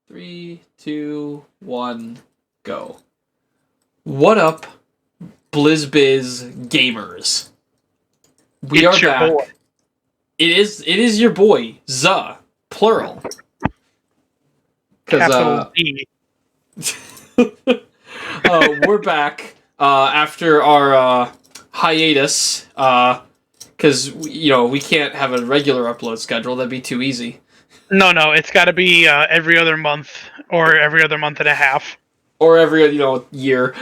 3, 2, 1, go. What up, Blizz Bizz gamers? We It's are your back. boy. It is your boy, Zuh, plural. Capital D. We're back after our hiatus because we can't have a regular upload schedule. That'd be too easy. No, it's got to be every other month or every other month and a half. Or every year.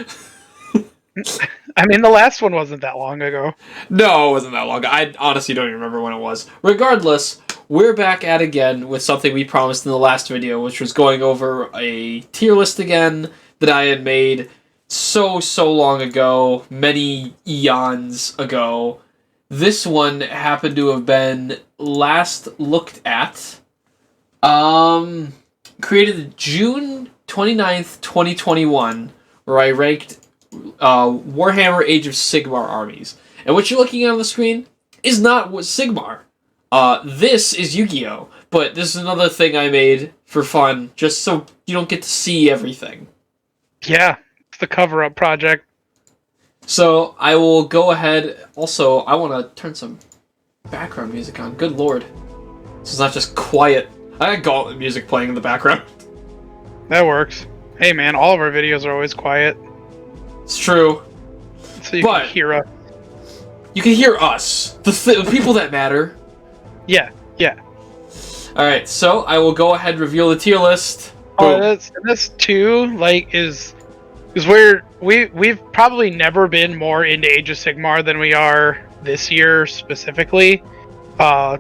I mean, the last one wasn't that long ago. No, it wasn't that long. I honestly don't even remember when it was. Regardless, we're back at again with something we promised in the last video, which was going over a tier list again that I had made so long ago, many eons ago. This one happened to have been last looked at, created June 29th, 2021, where I ranked Warhammer Age of Sigmar armies. And what you're looking at on the screen is not what Sigmar. This is Yu-Gi-Oh! But this is another thing I made for fun, just so you don't get to see everything. Yeah, it's the cover-up project. So I will go ahead. Also, I want to turn some background music on. Good lord. This is not just quiet. I got Gauntlet music playing in the background. That works. Hey, man, all of our videos are always quiet. It's true. So you can hear us. You can hear us. The people that matter. Yeah. Alright, so I will go ahead and reveal the tier list. Oh, this too, is where we've probably never been more into Age of Sigmar than we are this year specifically.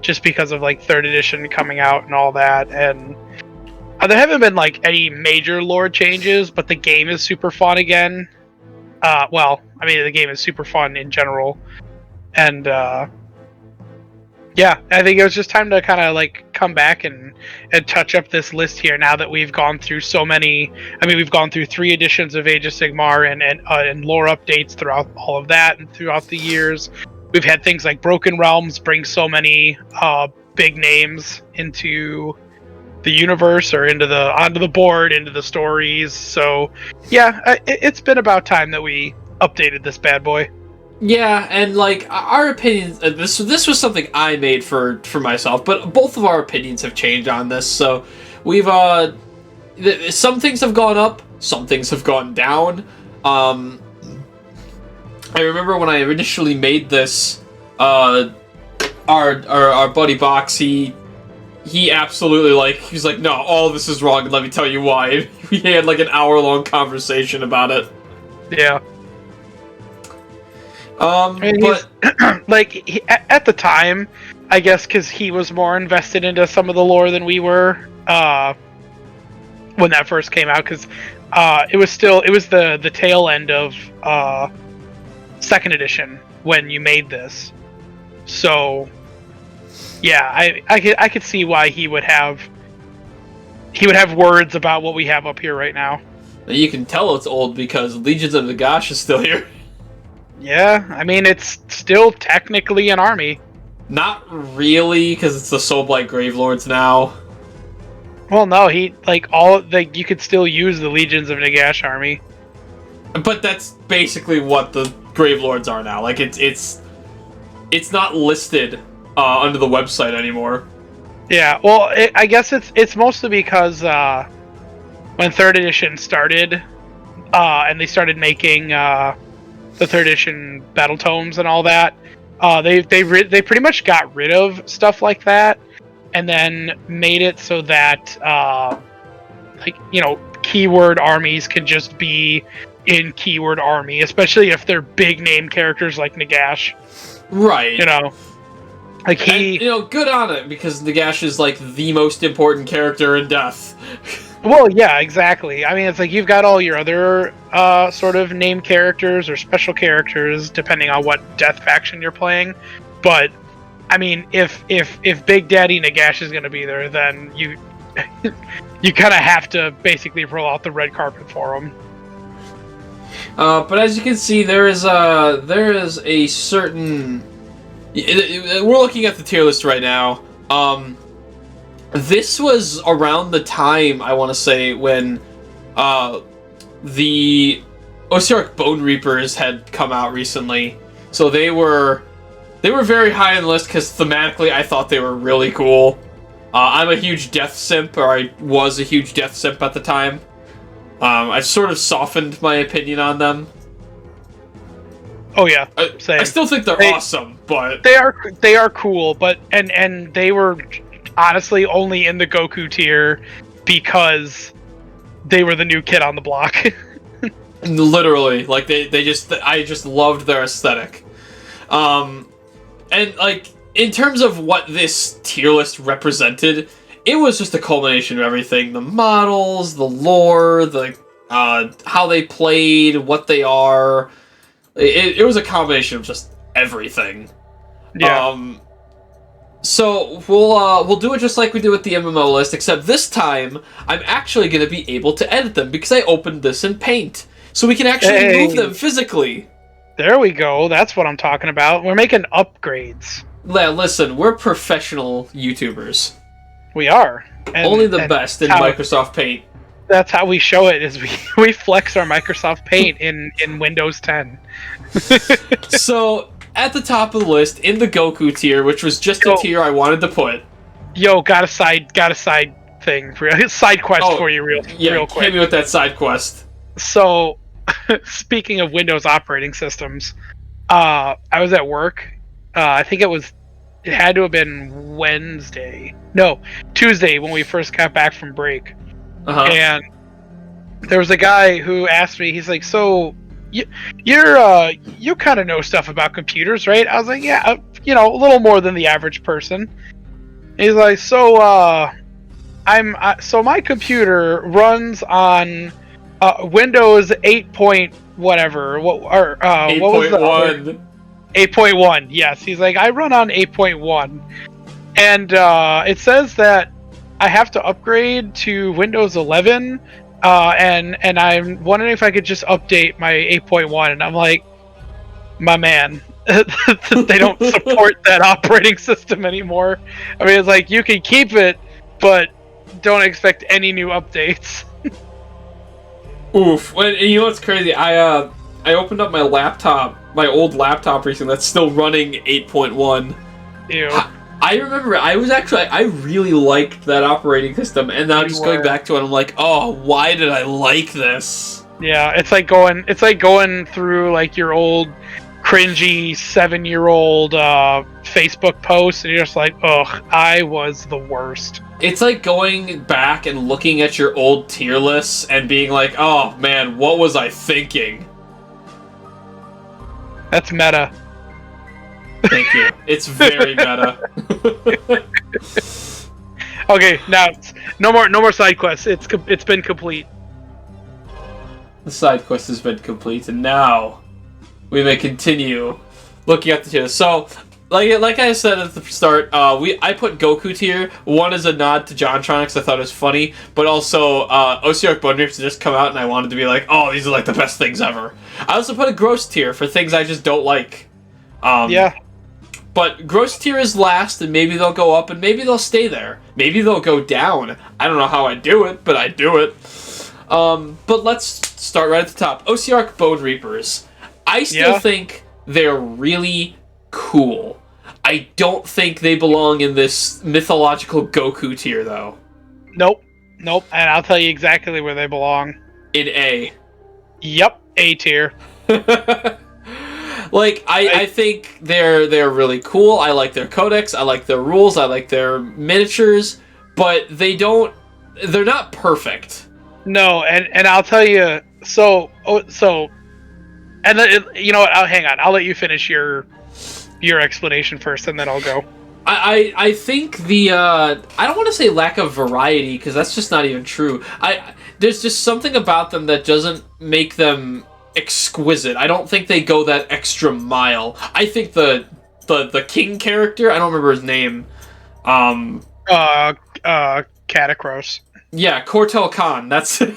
Just because of 3rd edition coming out and all that, and there haven't been any major lore changes, but the game is super fun again. The game is super fun in general, and yeah, I think it was just time to kind of come back and touch up this list here now that we've gone through so many. I mean, we've gone through 3 editions of Age of Sigmar and lore updates throughout all of that and throughout the years. We've had things like Broken Realms bring so many big names into the universe or onto the board, into the stories. So yeah, it's been about time that we updated this bad boy. Yeah, and our opinions. This was something I made for myself, but both of our opinions have changed on this. So we've some things have gone up, some things have gone down. I remember when I initially made this, our buddy Box, he absolutely he's like, no, all of this is wrong, and let me tell you why. We had an hour-long conversation about it. Yeah. But at the time, I guess because he was more invested into some of the lore than we were when that first came out, because it was the tail end of 2nd edition when you made this. So yeah, I could see why he would have words about what we have up here right now. You can tell it's old because Legions of Nagash is still here. Yeah, I mean, it's still technically an army. Not really, because it's the Soulblight Gravelords now. Well, no, you could still use the Legions of Nagash army. But that's basically what the Gravelords are now. It's not listed under the website anymore. Yeah, well, I guess it's mostly because when 3rd edition started, and they started making the 3rd edition battle tomes and all that, they pretty much got rid of stuff like that, and then made it so that keyword armies can just be in keyword army, especially if they're big name characters like Nagash. Right. Good on it, because Nagash is the most important character in Death. Well, yeah, exactly. I mean, it's you've got all your other sort of name characters or special characters, depending on what Death faction you're playing. But I mean, if Big Daddy Nagash is going to be there, then you kind of have to basically roll out the red carpet for him. But as you can see, there is a certain. We're looking at the tier list right now. this was around the time, I want to say, when the Osiark Bone Reapers had come out recently. So they were very high on the list because thematically I thought they were really cool. I'm a huge death simp, or I was a huge death simp at the time. I sort of softened my opinion on them. Oh yeah, same. I still think they're awesome, but they are cool, but and they were honestly only in the Goku tier because they were the new kid on the block. Literally, like I just loved their aesthetic. And like in terms of what this tier list represented, it was just a culmination of everything: the models, the lore, the how they played, what they are. It was a combination of just everything. Yeah. So we'll do it just like we did with the MMO list, except this time I'm actually going to be able to edit them because I opened this in Paint, so we can actually move them physically. There we go. That's what I'm talking about. We're making upgrades. Yeah, listen, we're professional YouTubers. We are. Only the best in Microsoft Paint. That's how we show it, is we flex our Microsoft Paint in Windows 10. So, at the top of the list, in the Goku tier, which was just a tier I wanted to put. Yo, got a side thing for you. Side quest for you real quick. Hit me with that side quest. So, speaking of Windows operating systems, I was at work. I think it had to have been Tuesday when we first got back from break. And there was a guy who asked me, he's like, so you kind of know stuff about computers, right? I was like, yeah, a little more than the average person. He's like, so so my computer runs on Windows 8 point whatever, what was the 8.1. Yes, he's like, I run on 8.1, and it says that I have to upgrade to Windows 11, and I'm wondering if I could just update my 8.1. And I'm like, my man, they don't support that operating system anymore. I mean, it's like, you can keep it, but don't expect any new updates. Oof. Well, you know what's crazy? I opened up my old laptop recently that's still running 8.1. Ew. I remember I really liked that operating system, and now just going back to it, I'm like, oh, why did I like this? Yeah, it's like going through like your old cringy 7-year-old Facebook posts, and you're just like, ugh, I was the worst. It's like going back and looking at your old tier lists and being like, oh man, what was I thinking? That's meta. Thank you. It's very meta. Okay, now no more side quests. It's been complete. The side quest has been complete, and now we may continue looking at the tier. So, like I said at the start, I put Goku tier. One is a nod to JonTron because I thought it was funny, but also Osiark Bone Reapers had just come out, and I wanted to be like, oh, these are like the best things ever. I also put a gross tier for things I just don't like. Yeah. But gross tier is last, and maybe they'll go up, and maybe they'll stay there. Maybe they'll go down. I don't know how I do it, but I do it. But let's start right at the top. Osiark Bone Reapers. I still think they're really cool. I don't think they belong in this mythological Goku tier, though. Nope. And I'll tell you exactly where they belong. In A. Yep, A tier. Like, I think they're really cool. I like their codex. I like their rules. I like their miniatures. But they're not perfect. No, and I'll tell you. So, and then, you know what? Hang on. I'll let you finish your explanation first, and then I'll go. I think I don't want to say lack of variety, because that's just not even true. There's just something about them that doesn't make them exquisite. I don't think they go that extra mile. I think the king character, I don't remember his name. Catacross. Yeah, Cortel Khan. That's it.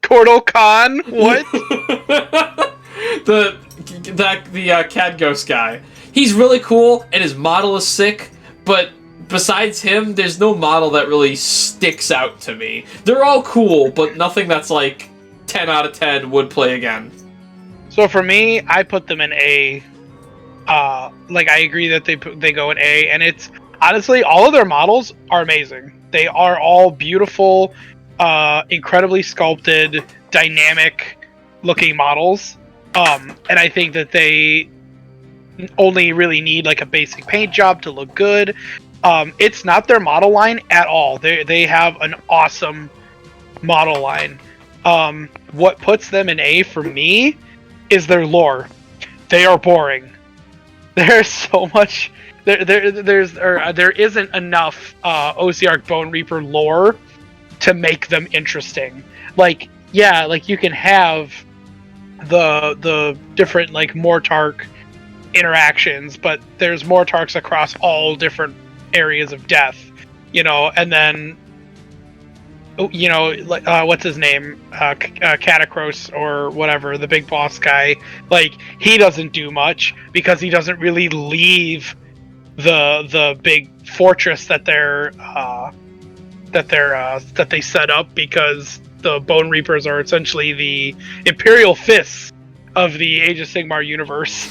Cortel Khan? What? the Cad Ghost guy. He's really cool, and his model is sick, but besides him, there's no model that really sticks out to me. They're all cool, but nothing that's like 10 out of 10 would play again. So for me, I put them in A. Like I agree that they go in A, and it's honestly all of their models are amazing. They are all beautiful, incredibly sculpted, dynamic looking models. And I think that they only really need like a basic paint job to look good. It's not their model line at all. They have an awesome model line. What puts them in A for me is their lore. They are boring. There's so much. There isn't enough OCR Bone Reaper lore to make them interesting. Like, yeah, like you can have the different like Mortark interactions, but there's Mortarks across all different areas of death, you know, and then you know, like what's his name, Catacross or whatever, the big boss guy. Like he doesn't do much because he doesn't really leave the big fortress that they set up, because the Bone Reapers are essentially the Imperial Fists of the Age of Sigmar universe.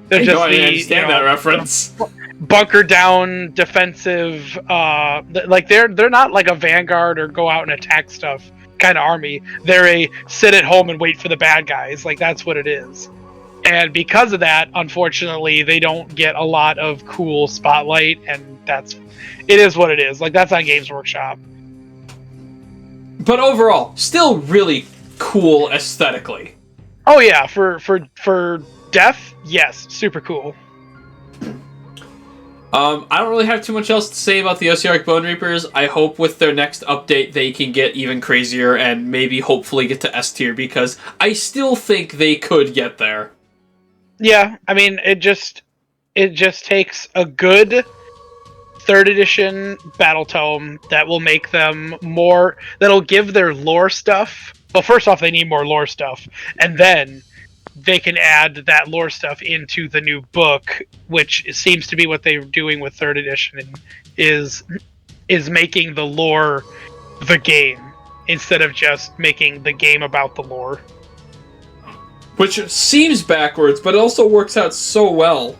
They're I just don't understand that reference. Bunker down defensive, like they're not like a vanguard or go out and attack stuff kind of army. They're a sit at home and wait for the bad guys. Like that's what it is. And because of that, unfortunately, they don't get a lot of cool spotlight, and it is what it is. Like that's on Games Workshop. But overall, still really cool aesthetically. Oh yeah, for death, yes, super cool. I don't really have too much else to say about the Ossiarch Bone Reapers. I hope with their next update they can get even crazier and maybe hopefully get to S tier, because I still think they could get there. Yeah, I mean, it just takes a good 3rd edition battle tome that will make them more, that'll give their lore stuff. Well, first off, they need more lore stuff, and then they can add that lore stuff into the new book, which seems to be what they're doing with 3rd edition, and is making the lore the game instead of just making the game about the lore. Which seems backwards, but it also works out so well.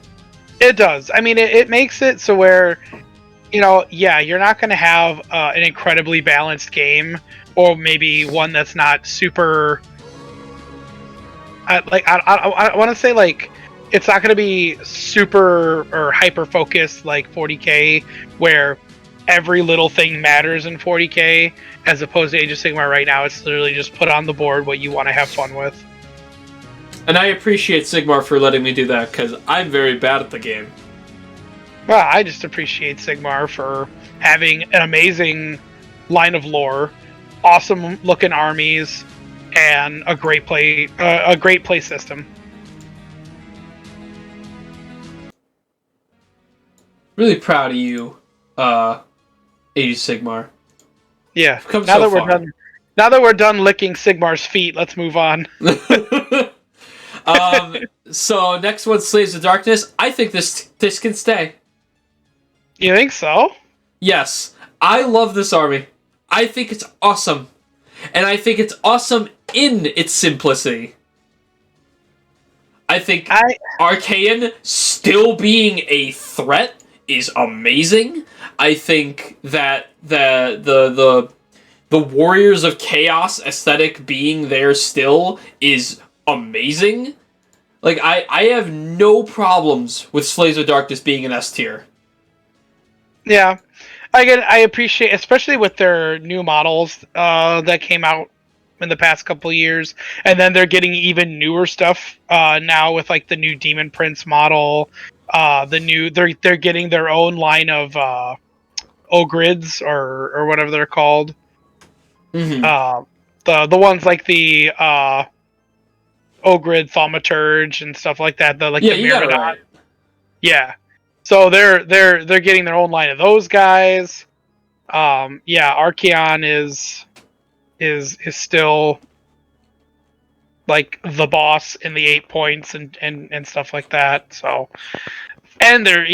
It does. I mean, it makes it so where, you know, yeah, you're not going to have an incredibly balanced game, or maybe one that's not super... I want to say, like, it's not going to be super or hyper focused like 40k, where every little thing matters in 40k, as opposed to Age of Sigmar right now. It's literally just put on the board what you want to have fun with. And I appreciate Sigmar for letting me do that, because I'm very bad at the game. Well, I just appreciate Sigmar for having an amazing line of lore, awesome looking armies, and a great play system. Really proud of you, Age of Sigmar. Yeah. Now that we're done licking Sigmar's feet, let's move on. So next one, Slaves of Darkness. I think this can stay. You think so? Yes. I love this army. I think it's awesome. And I think it's awesome in its simplicity. I think Archaean still being a threat is amazing. I think that the Warriors of Chaos aesthetic being there still is amazing. Like, I have no problems with Slaves of Darkness being an S tier. Yeah. Again, I appreciate, especially with their new models that came out in the past couple of years, and then they're getting even newer stuff now with like the new Demon Prince model. They're getting their own line of Ogrids or whatever they're called. Mm-hmm. The ones like the Ogrid Thaumaturge and stuff like that. The you got it right. Yeah. So they're getting their own line of those guys. Archaeon is still like the boss in the 8 points and stuff like that. So And their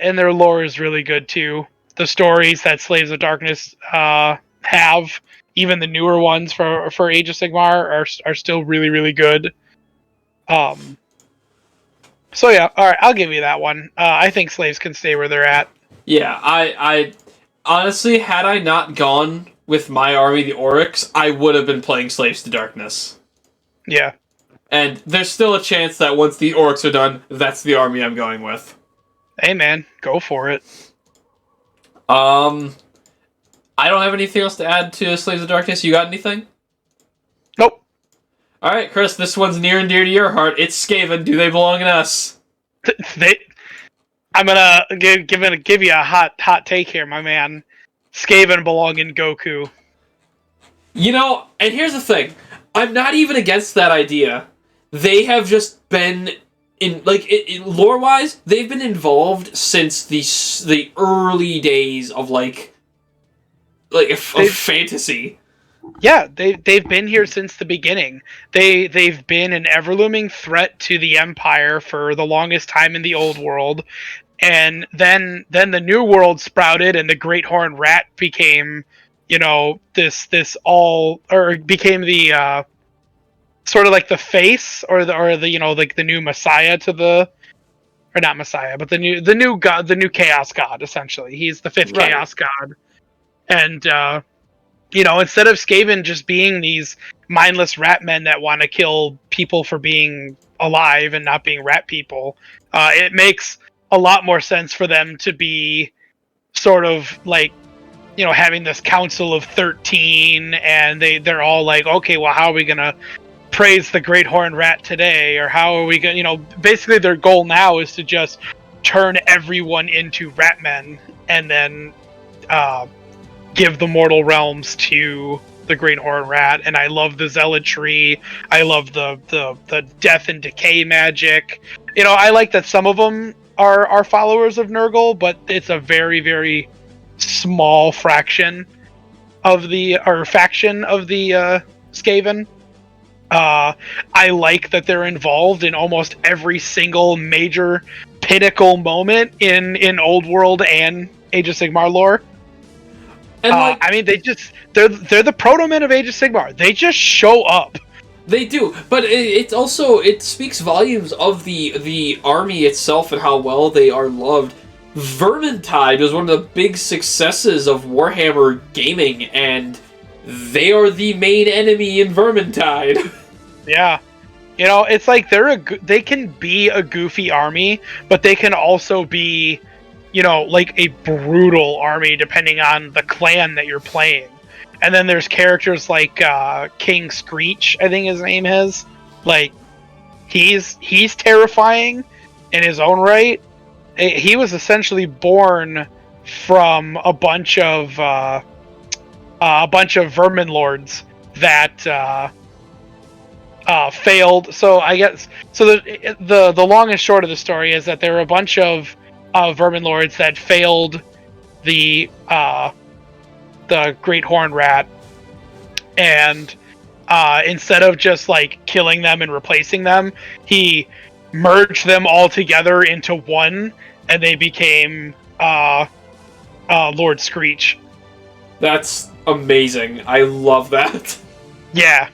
and their lore is really good too. The stories that Slaves of Darkness have, even the newer ones for Age of Sigmar are still really really good. Um, so yeah, all right, I'll give you that one. I think slaves can stay where they're at. Yeah, I honestly, had I not gone with my army, the Oryx, I would have been playing Slaves to Darkness. Yeah. And there's still a chance that once the Oryx are done, that's the army I'm going with. Hey man, go for it. Um, I don't have anything else to add to Slaves of Darkness. You got anything? Nope. All right, Chris, this one's near and dear to your heart. It's Skaven. Do they belong in us? They, I'm gonna give you a hot take here, my man. Skaven belong in Goku. You know, and here's the thing. I'm not even against that idea. They have just been in lore-wise, they've been involved since the early days of of fantasy. Yeah, they've been here since the beginning. They've been an ever-looming threat to the Empire for the longest time in the Old World, and then the New World sprouted, and the Great Horned Rat became, became the sort of like the face or the like the new Messiah to the, or not Messiah, but the new god, the new Chaos God. Essentially, he's the fifth Right. Chaos God, and instead of Skaven just being these mindless rat men that want to kill people for being alive and not being rat people, it makes a lot more sense for them to be sort of like, having this council of 13, and they're all like, okay, well, how are we gonna praise the Great Horned Rat today, or how are we gonna, basically their goal now is to just turn everyone into rat men and then give the mortal realms to the Great Horned Rat. And I love the zealotry. I love the death and decay magic. I like that some of them are followers of Nurgle, but it's a very very small fraction of the faction of the Skaven. I like that they're involved in almost every single major pinnacle moment in Old World and Age of Sigmar lore. And I mean, they're the proto men of Age of Sigmar. They just show up. they do, but it speaks volumes of the army itself and how well they are loved. Vermintide was one of the big successes of Warhammer gaming, and they are the main enemy in Vermintide. Yeah, it's like they can be a goofy army, but they can also be, like a brutal army depending on the clan that you're playing. And then there's characters like King Screech, I think his name is. Like, he's terrifying in his own right. He was essentially born from a bunch of vermin lords that failed. So I guess the long and short of the story is that there were a bunch of vermin lords that failed the Great Horned Rat, and instead of just like killing them and replacing them, he merged them all together into one, and they became Lord Screech. That's amazing. I love that. Yeah,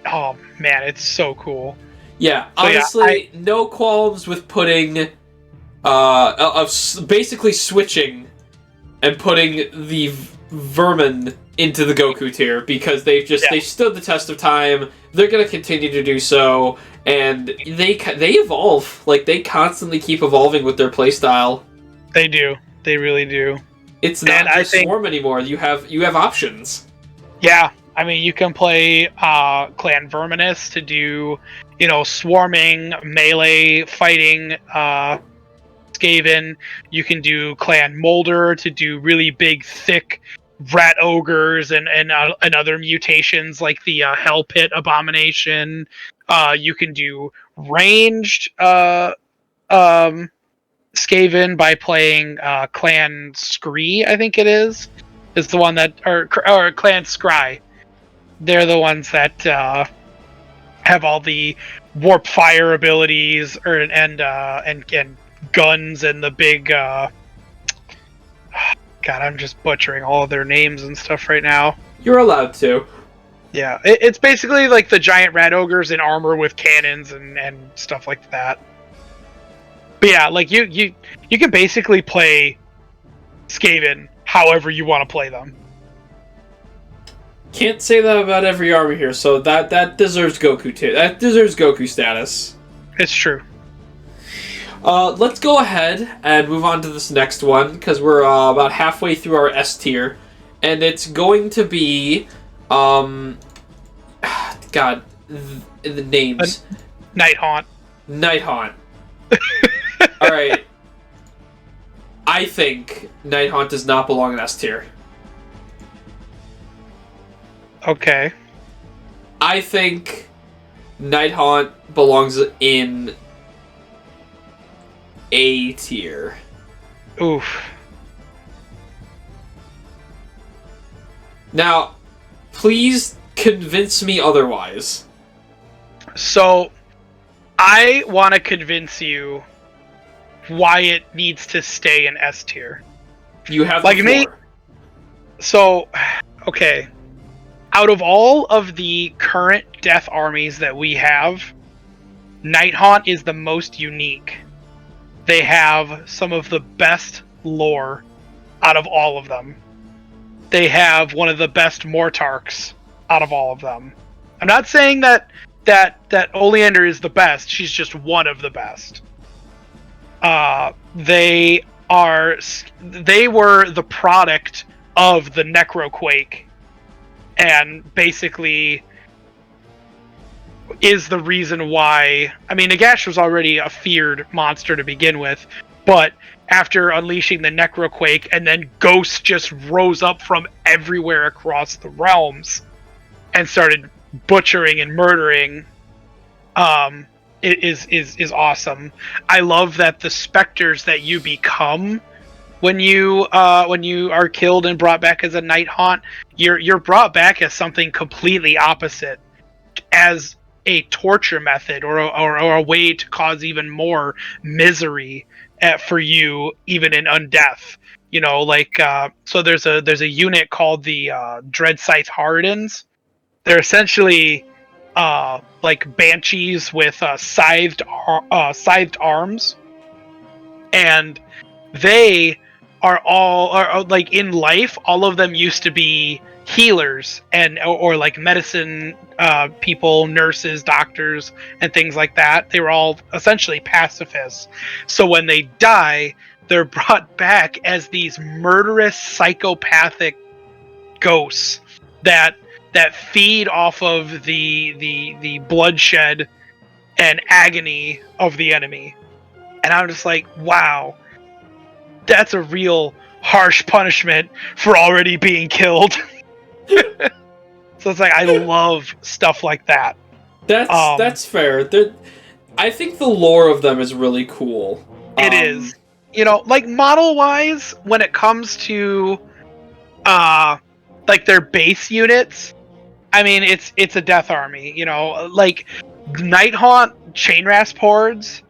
oh man, it's so cool. Yeah, So, honestly, no qualms with putting, basically switching and putting the vermin into the Goku tier, because they've stood the test of time. They're gonna continue to do so, and they evolve. Like, they constantly keep evolving with their playstyle. They do. They really do. It's not just Swarm anymore. You have options. Yeah, I mean, you can play Clan Verminous to do, swarming, melee, fighting, Skaven. You can do Clan Molder to do really big, thick rat ogres and other mutations like the Hell Pit Abomination. You can do ranged Skaven by playing Clan Scree, I think it is the one that, or Clan Scry. They're the ones that have all the warp fire abilities, and guns and the big. God, I'm just butchering all of their names and stuff right now. You're allowed to. Yeah, it's basically like the giant rat ogres in armor with cannons and stuff like that. But yeah, like you can basically play Skaven however you want to play them. Can't say that about every army here, so that deserves Goku too. That deserves Goku status. It's true. Let's go ahead and move on to this next one, because we're about halfway through our S tier, and it's going to be, God, the names. Nighthaunt. Nighthaunt. Alright. I think Nighthaunt does not belong in S tier. Okay. I think Nighthaunt belongs in A tier. Oof. Now, please convince me otherwise. So, I want to convince you why it needs to stay in S tier. You have like the me. floor. So, okay. Out of all of the current death armies that we have, Nighthaunt is the most unique. They have some of the best lore out of all of them. They have one of the best Mortarks out of all of them. I'm not saying that Oleander is the best. She's just one of the best. They were the product of the Necroquake, and basically is the reason why. I mean, Nagash was already a feared monster to begin with, but after unleashing the Necroquake, and then ghosts just rose up from everywhere across the realms and started butchering and murdering. It is awesome. I love that the specters that you become when you are killed and brought back as a Nighthaunt, you're brought back as something completely opposite, as a torture method or a way to cause even more misery for you, even in undeath. You know, like so there's a unit called the Dread Scythe Harridans. They're essentially like banshees with scythed arms, and they are like in life. All of them used to be healers or like medicine people, nurses, doctors, and things like that. They were all essentially pacifists. So when they die, they're brought back as these murderous, psychopathic ghosts that feed off of the bloodshed and agony of the enemy. And I'm just like, wow, that's a real harsh punishment for already being killed. So it's like, I love stuff like that. That's fair. I think the lore of them is really cool. It is. You know, like model wise, when it comes to like their base units, I mean, it's a death army. You know, like Nighthaunt Chainrasp hordes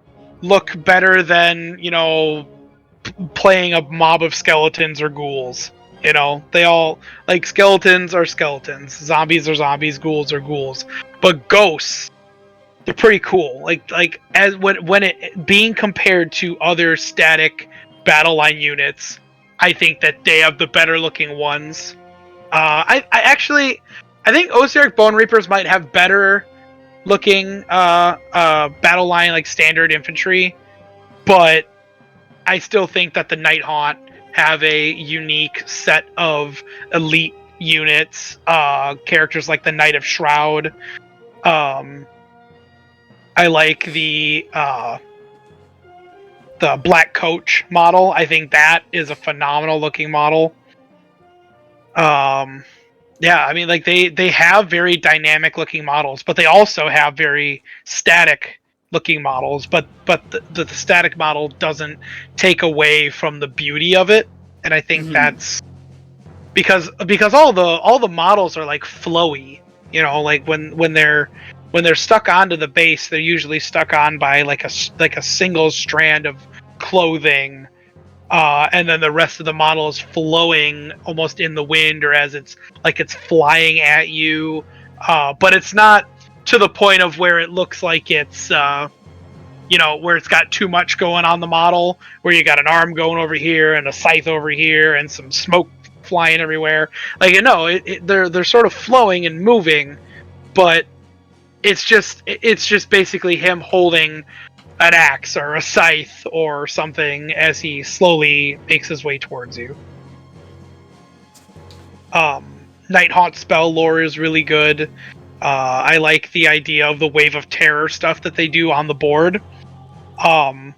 look better than, you know, playing a mob of skeletons or ghouls. You know, they all, like, skeletons are skeletons, zombies are zombies, ghouls are ghouls. But ghosts, they're pretty cool. Like as when it being compared to other static battle line units, I think that they have the better looking ones. I think Osiark Bone Reapers might have better looking battle line, like standard infantry, but I still think that the Nighthaunt have a unique set of elite units, characters like the Knight of Shroud. I like the Black Coach model. I think that is a phenomenal looking model. Yeah, I mean, like they have very dynamic looking models, but they also have very static looking models. But the static model doesn't take away from the beauty of it, and I think that's because all the models are like flowy. You know, like when they're stuck onto the base, they're usually stuck on by like a single strand clothing, and then the rest of the model is flowing almost in the wind, or as it's flying at you, but it's not to the point of where it looks like it's where it's got too much going on the model, where you got an arm going over here and a scythe over here and some smoke flying everywhere. Like, no, they're sort of flowing and moving, but it's just basically him holding an axe or a scythe or something as he slowly makes his way towards you. Night Haunt spell lore is really good. I like the idea of the Wave of Terror stuff that they do on the board. I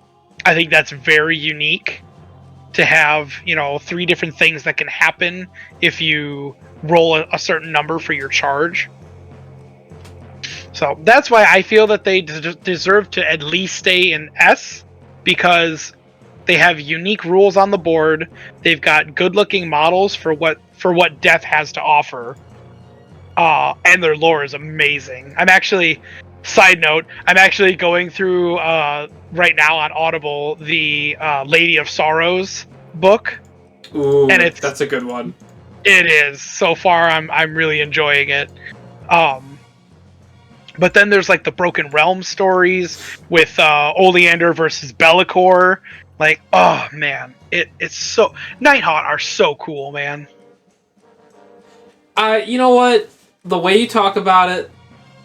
think that's very unique to have, 3 different things that can happen if you roll a certain number for your charge. So that's why I feel that they deserve to at least stay in S, because they have unique rules on the board. They've got good-looking models for what Death has to offer, and their lore is amazing. Side note, I'm actually going through right now on Audible the Lady of Sorrows book. Ooh, and that's a good one. It is. So far, I'm really enjoying it. But then there's like the Broken Realm stories with Oleander versus Bellicor. Like, oh man, it's so Nighthawk are so cool, man. You know what? The way you talk about it,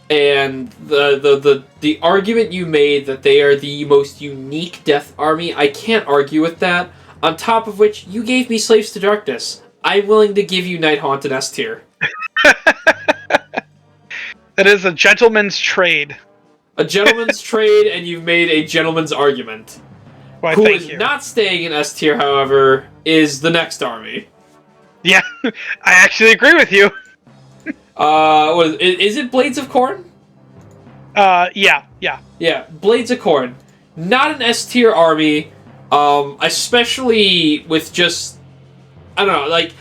and the argument you made that they are the most unique Death Army, I can't argue with that. On top of which, you gave me Slaves to Darkness. I'm willing to give you Night Haunted S tier. That is a gentleman's trade. A gentleman's trade, and you've made a gentleman's argument. Why, Who thank is you. not staying in S tier, however, is the next army. Yeah, I actually agree with you. Is it Blades of Corn? Yeah. Yeah, Blades of Corn. Not an S tier army, especially with just, I don't know, like,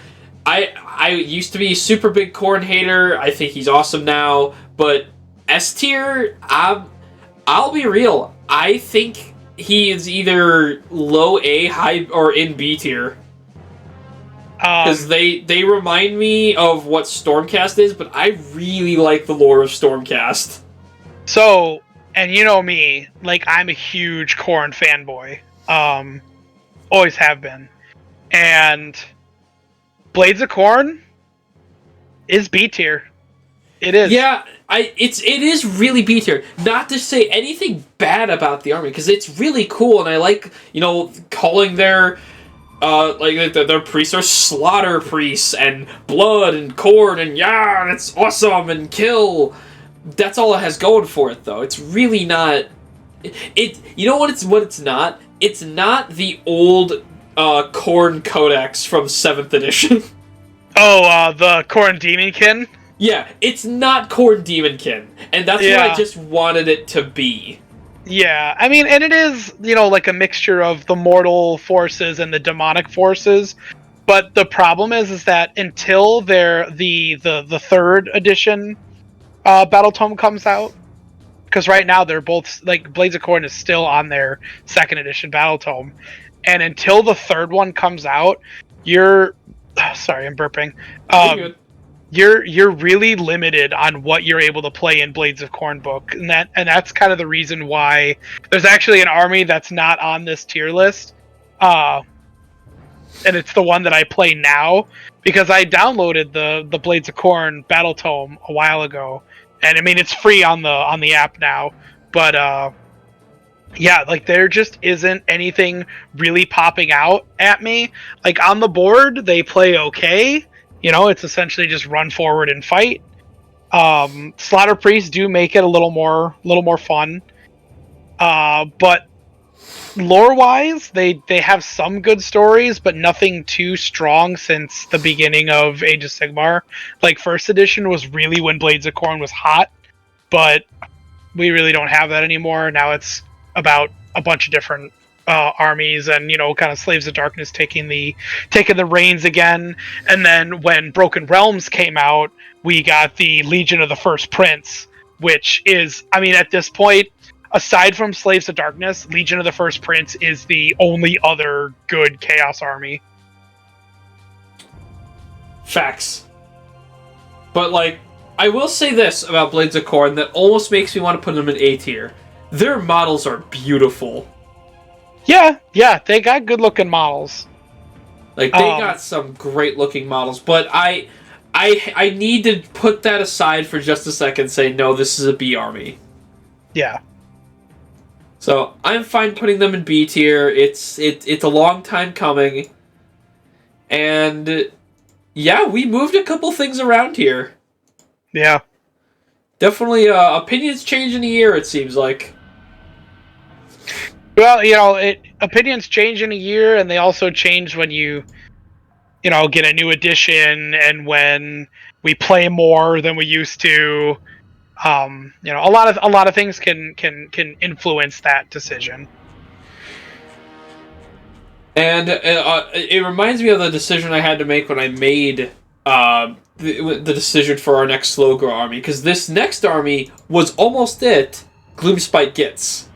I used to be a super big Corn hater. I think he's awesome now, but S tier, I'll be real. I think he is either low A, high, or in B tier. Because they remind me of what Stormcast is, but I really like the lore of Stormcast. So, and you know me, like, I'm a huge Korn fanboy. Always have been. And Blades of Corn is B tier. It is. Yeah, it is really B tier. Not to say anything bad about the army, because it's really cool, and I like, calling their their priests are slaughter priests, and blood, and corn, and yeah, it's awesome, and kill. That's all it has going for it, though. It's really not. You know what it's not? It's not the old Corn Codex from 7th edition. Oh, the Corn Demonkin? Yeah, it's not Corn Demonkin, and that's what I just wanted it to be. Yeah, I mean, and it is, like a mixture of the mortal forces and the demonic forces. But the problem is that until the 3rd edition Battle Tome comes out, because right now they're both, like, Blades of Corn is still on their 2nd edition Battle Tome, and until the 3rd one comes out, sorry, I'm burping. You're really limited on what you're able to play in Blades of Corn book, and that's kind of the reason why there's actually an army that's not on this tier list, and it's the one that I play now, because I downloaded the Blades of Corn Battle Tome a while ago, and I mean it's free on the app now, but yeah, like, there just isn't anything really popping out at me. Like, on the board they play okay. It's essentially just run forward and fight. Slaughter Priests do make it a little more fun. But lore-wise, they have some good stories, but nothing too strong since the beginning of Age of Sigmar. Like, 1st edition was really when Blades of Corn was hot, but we really don't have that anymore. Now it's about a bunch of different armies, and kind of Slaves of Darkness taking the reins again. And then when Broken Realms came out, we got the Legion of the First Prince, which is, I mean, at this point, aside from Slaves of Darkness, Legion of the First Prince is the only other good Chaos army. Facts. But, like, I will say this about Blades of Khorne that almost makes me want to put them in A tier. Their models are beautiful. Yeah, they got good-looking models. Like, they got some great-looking models, but I need to put that aside for just a second and say, no, this is a B army. Yeah. So, I'm fine putting them in B tier. It's a long time coming. And, yeah, we moved a couple things around here. Yeah. Definitely, opinions change in a year, it seems like. Well, opinions change in a year, and they also change when you get a new edition, and when we play more than we used to. A lot of things can influence that decision. And it reminds me of the decision I had to make when I made the decision for our next slow grow army, because this next army was almost it. Gloomspite Gitz.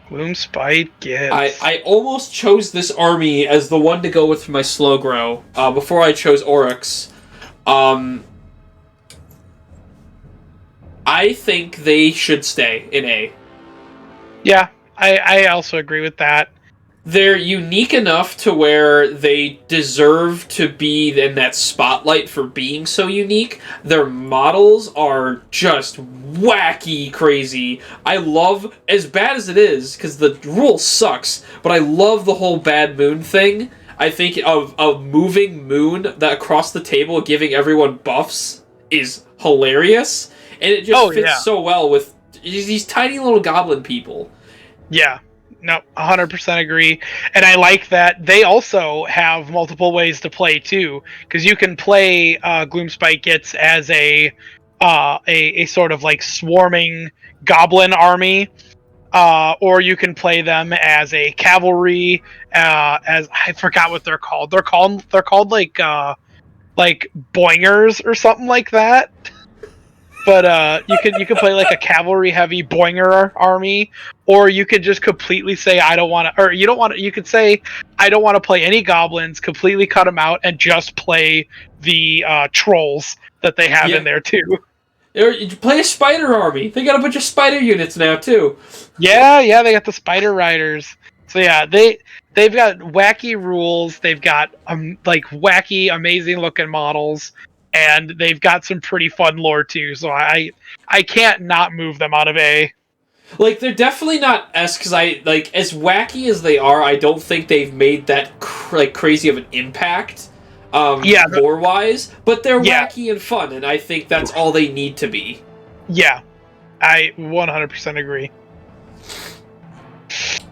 Gloomspite Gitz. I almost chose this army as the one to go with for my slow grow before I chose Oryx. I think they should stay in A. Yeah, I also agree with that. They're unique enough to where they deserve to be in that spotlight for being so unique. Their models are just wacky crazy. I love, as bad as it is, because the rule sucks, but I love the whole bad moon thing. I think of a moving moon that across the table giving everyone buffs is hilarious. And it just fits so well with these tiny little goblin people. Yeah. No, 100% agree. And I like that they also have multiple ways to play, too. Because you can play Gloomspite Gitz as a sort of like swarming goblin army. Or you can play them as a cavalry, as I forgot what they're called. They're called like boingers or something like that. But you can play like a cavalry heavy boinger army, or you could just completely say I don't want to, or you don't want to. You could say I don't want to play any goblins, completely cut them out, and just play the trolls that they have in there too. You play a spider army. They got a bunch of spider units now too. Yeah, they got the spider riders. So yeah, they've got wacky rules. They've got like wacky, amazing looking models. And they've got some pretty fun lore too, so I can't not move them out of A. Like, they're definitely not S, because as wacky as they are, I don't think they've made that crazy of an impact, lore-wise, but they're wacky and fun, and I think that's all they need to be. Yeah, I 100% agree.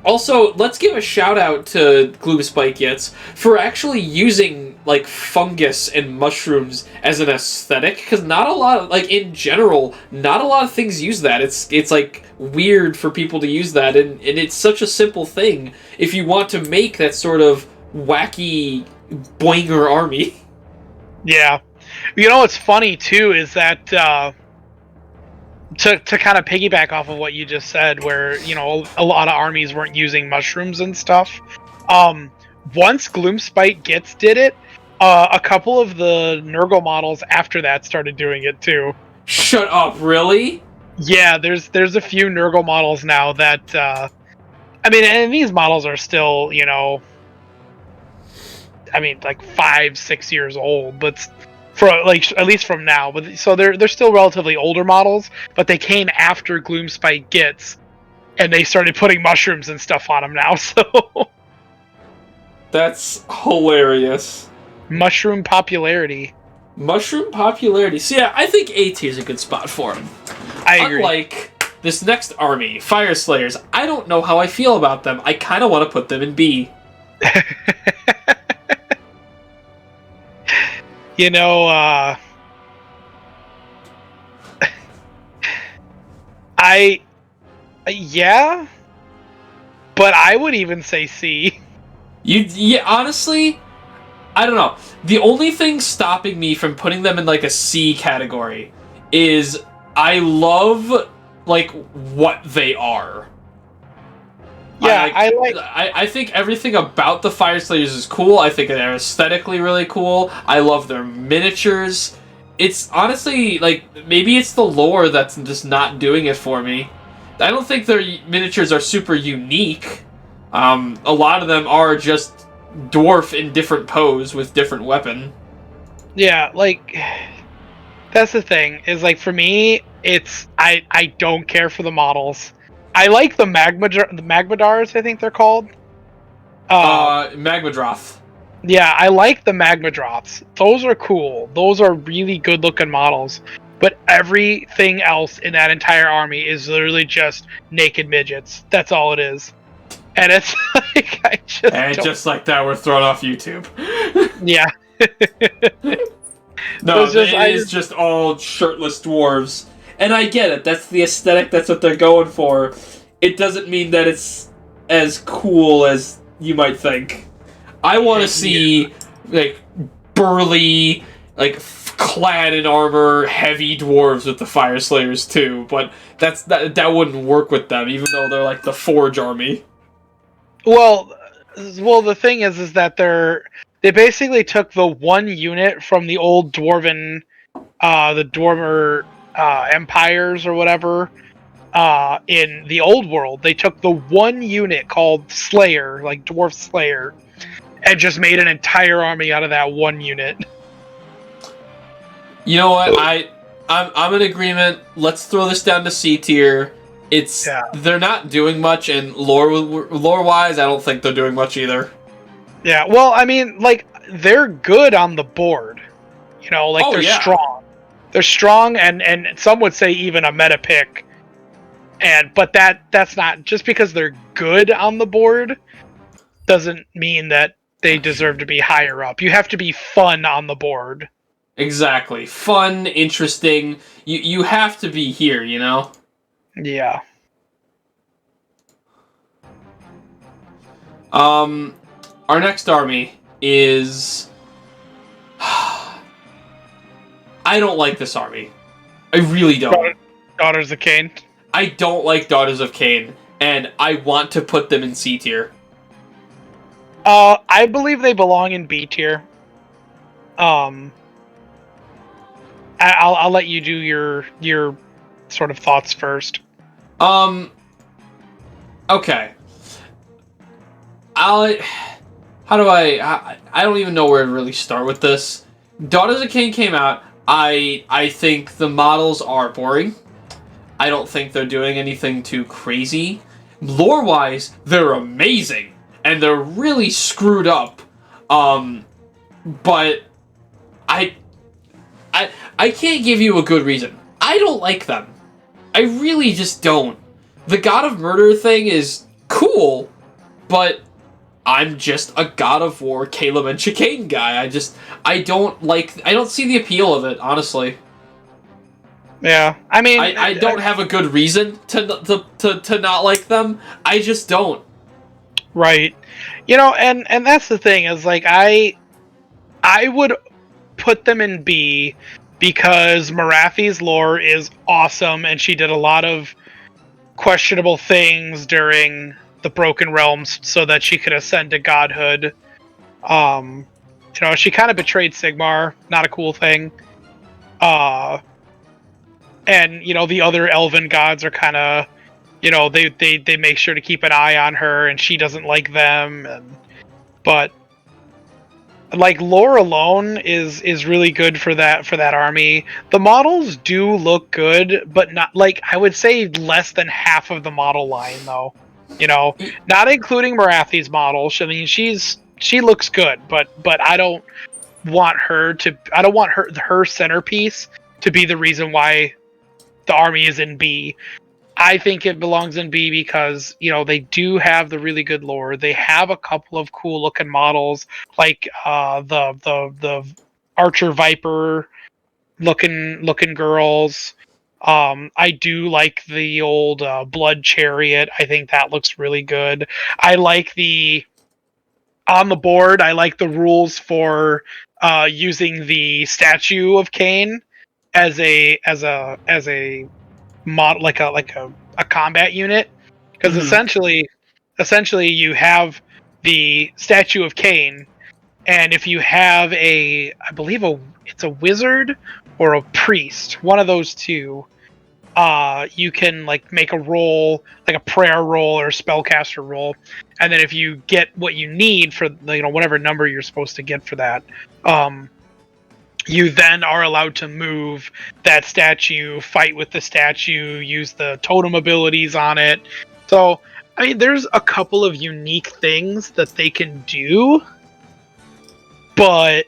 Also, let's give a shout out to Gloomspite Gitz for actually using like fungus and mushrooms as an aesthetic, because not a lot of, like, in general, not a lot of things use that. It's like weird for people to use that, and it's such a simple thing if you want to make that sort of wacky boinger army. Yeah. What's funny too is that to kind of piggyback off of what you just said, where a lot of armies weren't using mushrooms and stuff. Once Gloomspite Gitz did it, a couple of the Nurgle models after that started doing it too. Shut up! Really? Yeah, there's a few Nurgle models now that and these models are still like 5-6 years old, but for like at least from now, but so they're still relatively older models, but they came after Gloomspite Gitz, and they started putting mushrooms and stuff on them now. So that's hilarious. Mushroom popularity. So yeah, I think AT is a good spot for him. I agree. Unlike this next army, Fire Slayers, I don't know how I feel about them. I kind of want to put them in B. But I would even say C. Honestly, I don't know. The only thing stopping me from putting them in like a C category is I love like what they are. Yeah, I think everything about the Fire Slayers is cool. I think they're aesthetically really cool. I love their miniatures. It's honestly like maybe it's the lore that's just not doing it for me. I don't think their miniatures are super unique. A lot of them are just dwarf in different pose with different weapon. Yeah, like that's the thing. Is like for me, it's I don't care for the models. I like the Magmadars, I think they're called. Magmadroth. Yeah, I like the Magmadroths. Those are cool. Those are really good looking models. But everything else in that entire army is literally just naked midgets. That's all it is. And it's like I just And don't... just like that, we're thrown off YouTube. Yeah. No, it is just all shirtless dwarves. And I get it. That's the aesthetic. That's what they're going for. It doesn't mean that it's as cool as you might think. I want to see, like, burly, like, clad in armor, heavy dwarves with the Fire Slayers, too. But that wouldn't work with them, even though they're, like, the Forge army. Well, the thing is that they basically took the one unit from the old dwarven, the Dwarmer empires or whatever. In the old world, they took the one unit called Slayer, like Dwarf Slayer, and just made an entire army out of that one unit. You know what? I'm in agreement. Let's throw this down to C tier. They're not doing much, and lore wise, I don't think they're doing much either. Yeah, well, I mean, like they're good on the board. You know, like they're strong. They're strong, and some would say even a meta pick. But that's not just because they're good on the board doesn't mean that they deserve to be higher up. You have to be fun on the board. Exactly. Fun, interesting. You have to be here, you know? Yeah. Our next army is... I don't like this army. I really don't. Daughters of Cain. I don't like Daughters of Cain, and I want to put them in C tier. I believe they belong in B tier. I'll let you do your sort of thoughts first. Okay. I don't even know where to really start with this. Daughters of Cain came out. I think the models are boring. I don't think they're doing anything too crazy. Lore-wise, they're amazing. And they're really screwed up. But I can't give you a good reason. I don't like them. I really just don't. The God of Murder thing is cool, but I'm just a God of War Caleb and Chicane guy. I don't see the appeal of it, honestly. Yeah, I mean, I don't have a good reason to not like them. I just don't. Right. You know, and that's the thing is like I would put them in B because Marathi's lore is awesome and she did a lot of questionable things during the Broken Realms so that she could ascend to godhood. You know, she kind of betrayed Sigmar, not a cool thing. And you know, the other elven gods are kind of, you know, they make sure to keep an eye on her, and she doesn't like them. But like lore alone is really good for that army. The models do look good, but not like I would say less than half of the model line though. You know, not including Marathi's model. I mean, she looks good, but I don't want her centerpiece to be the reason why the army is in B. I think it belongs in B because, you know, they do have the really good lore. They have a couple of cool looking models, like the Archer Viper looking girls. I do like the old Blood Chariot. I think that looks really good. I like on the board. I like the rules for using the statue of Cain as a a combat unit, because essentially you have the statue of Cain, and if you have I believe it's a wizard or a priest, one of those two, you can like make a roll, like a prayer roll or a spellcaster roll, and then if you get what you need for whatever number you're supposed to get for that, you then are allowed to move that statue, fight with the statue, use the totem abilities on it. So I mean, there's a couple of unique things that they can do, but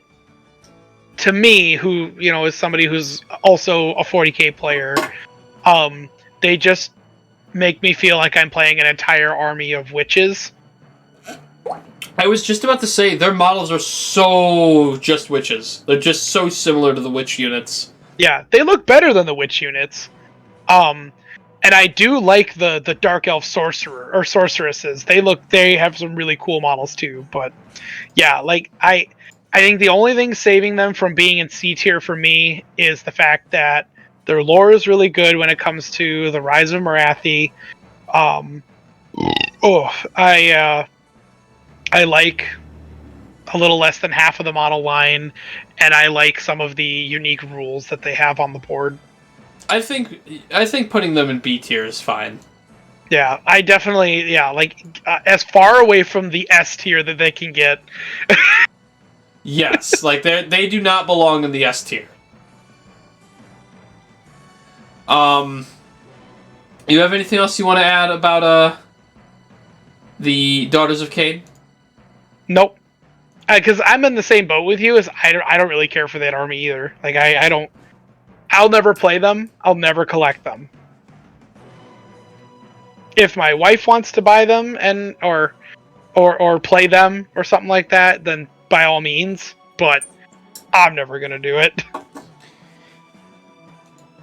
to me, who is somebody who's also a 40k player, they just make me feel like I'm playing an entire army of witches. I was just about to say, their models are so just witches. They're just so similar to the witch units. Yeah, they look better than the witch units. And I do like the dark elf sorcerer or sorceresses. They have some really cool models too. But yeah, like I think the only thing saving them from being in C tier for me is the fact that their lore is really good when it comes to the Rise of Marathi. I like a little less than half of the model line, and I like some of the unique rules that they have on the board. I think putting them in B tier is fine. Yeah, I definitely as far away from the S tier that they can get. Yes, like they do not belong in the S tier. You have anything else you want to add about the Daughters of Cain? Nope. Because I'm in the same boat with you. As I don't really care for that army either. Like I don't. I'll never play them. I'll never collect them. If my wife wants to buy them or play them or something like that, then by all means. But I'm never gonna do it.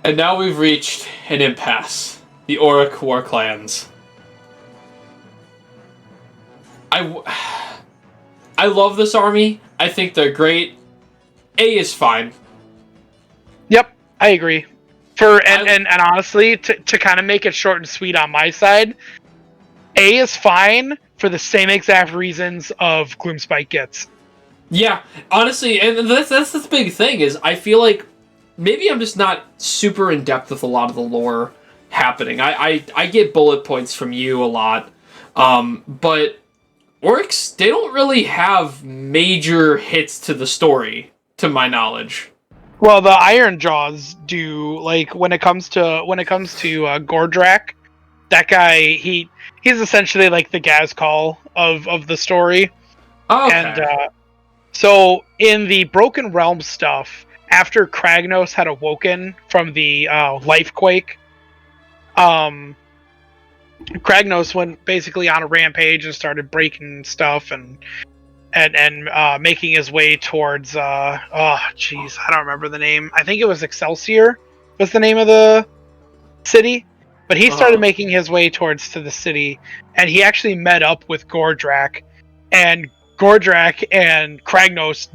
And now we've reached an impasse. The Auric War Clans. I love this army. I think they're great. A is fine. Yep, I agree. And honestly, to kind of make it short and sweet on my side, A is fine for the same exact reasons of Gloomspite gets. Yeah, honestly, and that's the big thing is I feel like maybe I'm just not super in depth with a lot of the lore happening. I get bullet points from you a lot, but Orcs, they don't really have major hits to the story, to my knowledge. Well, the Iron Jaws do. Like when it comes to Gordrak, that guy he's essentially like the Gazcall of the story. Okay. And so in the Broken Realm stuff, after Kragnos had awoken from the Lifequake, Kragnos went basically on a rampage and started breaking stuff and making his way towards I don't remember the name. I think it was Excelsior was the name of the city. But he started making his way towards to the city, and he actually met up with Gordrak, and Gordrak and Kragnos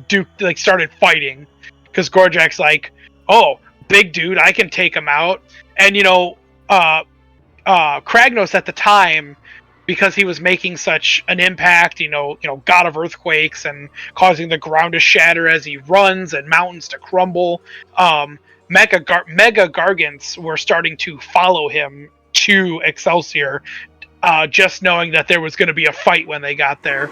started fighting because Gordrak's like, "Oh, big dude, I can take him out." And Kragnos at the time, because he was making such an impact, god of earthquakes and causing the ground to shatter as he runs and mountains to crumble, Mega Gargants were starting to follow him to Excelsior, just knowing that there was going to be a fight when they got there.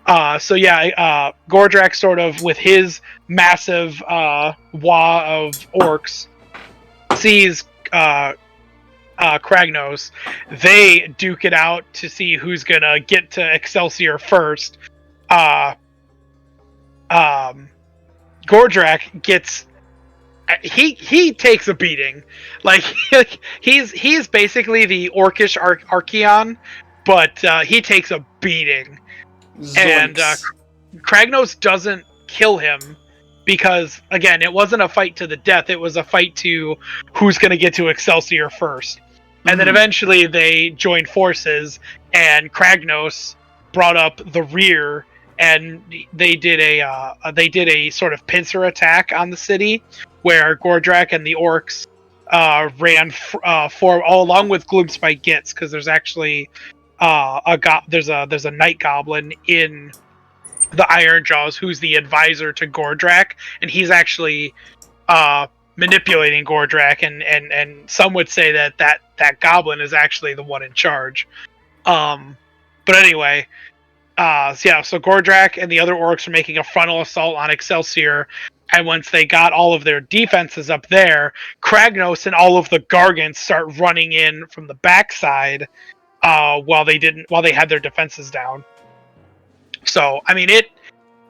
Gordrak sort of, with his massive wah of orcs, sees Kragnos. They duke it out to see who's gonna get to Excelsior first. Gordrak gets he takes a beating. Like he's basically the orcish Archeon, but he takes a beating. Zoinks. And Kragnos doesn't kill him because, again, it wasn't a fight to the death. It was a fight to who's going to get to Excelsior first. And then eventually they joined forces, and Kragnos brought up the rear, and they did a sort of pincer attack on the city, where Gordrak and the orcs ran for along with Gloomspite Gitz, because there's actually there's a Night Goblin in the Iron Jaws who's the advisor to Gordrak, and he's actually manipulating Gordrak, and some would say that goblin is actually the one in charge. But anyway, so Gordrak and the other orcs are making a frontal assault on Excelsior, and once they got all of their defenses up there, Kragnos and all of the Gargants start running in from the backside while they had their defenses down. So I mean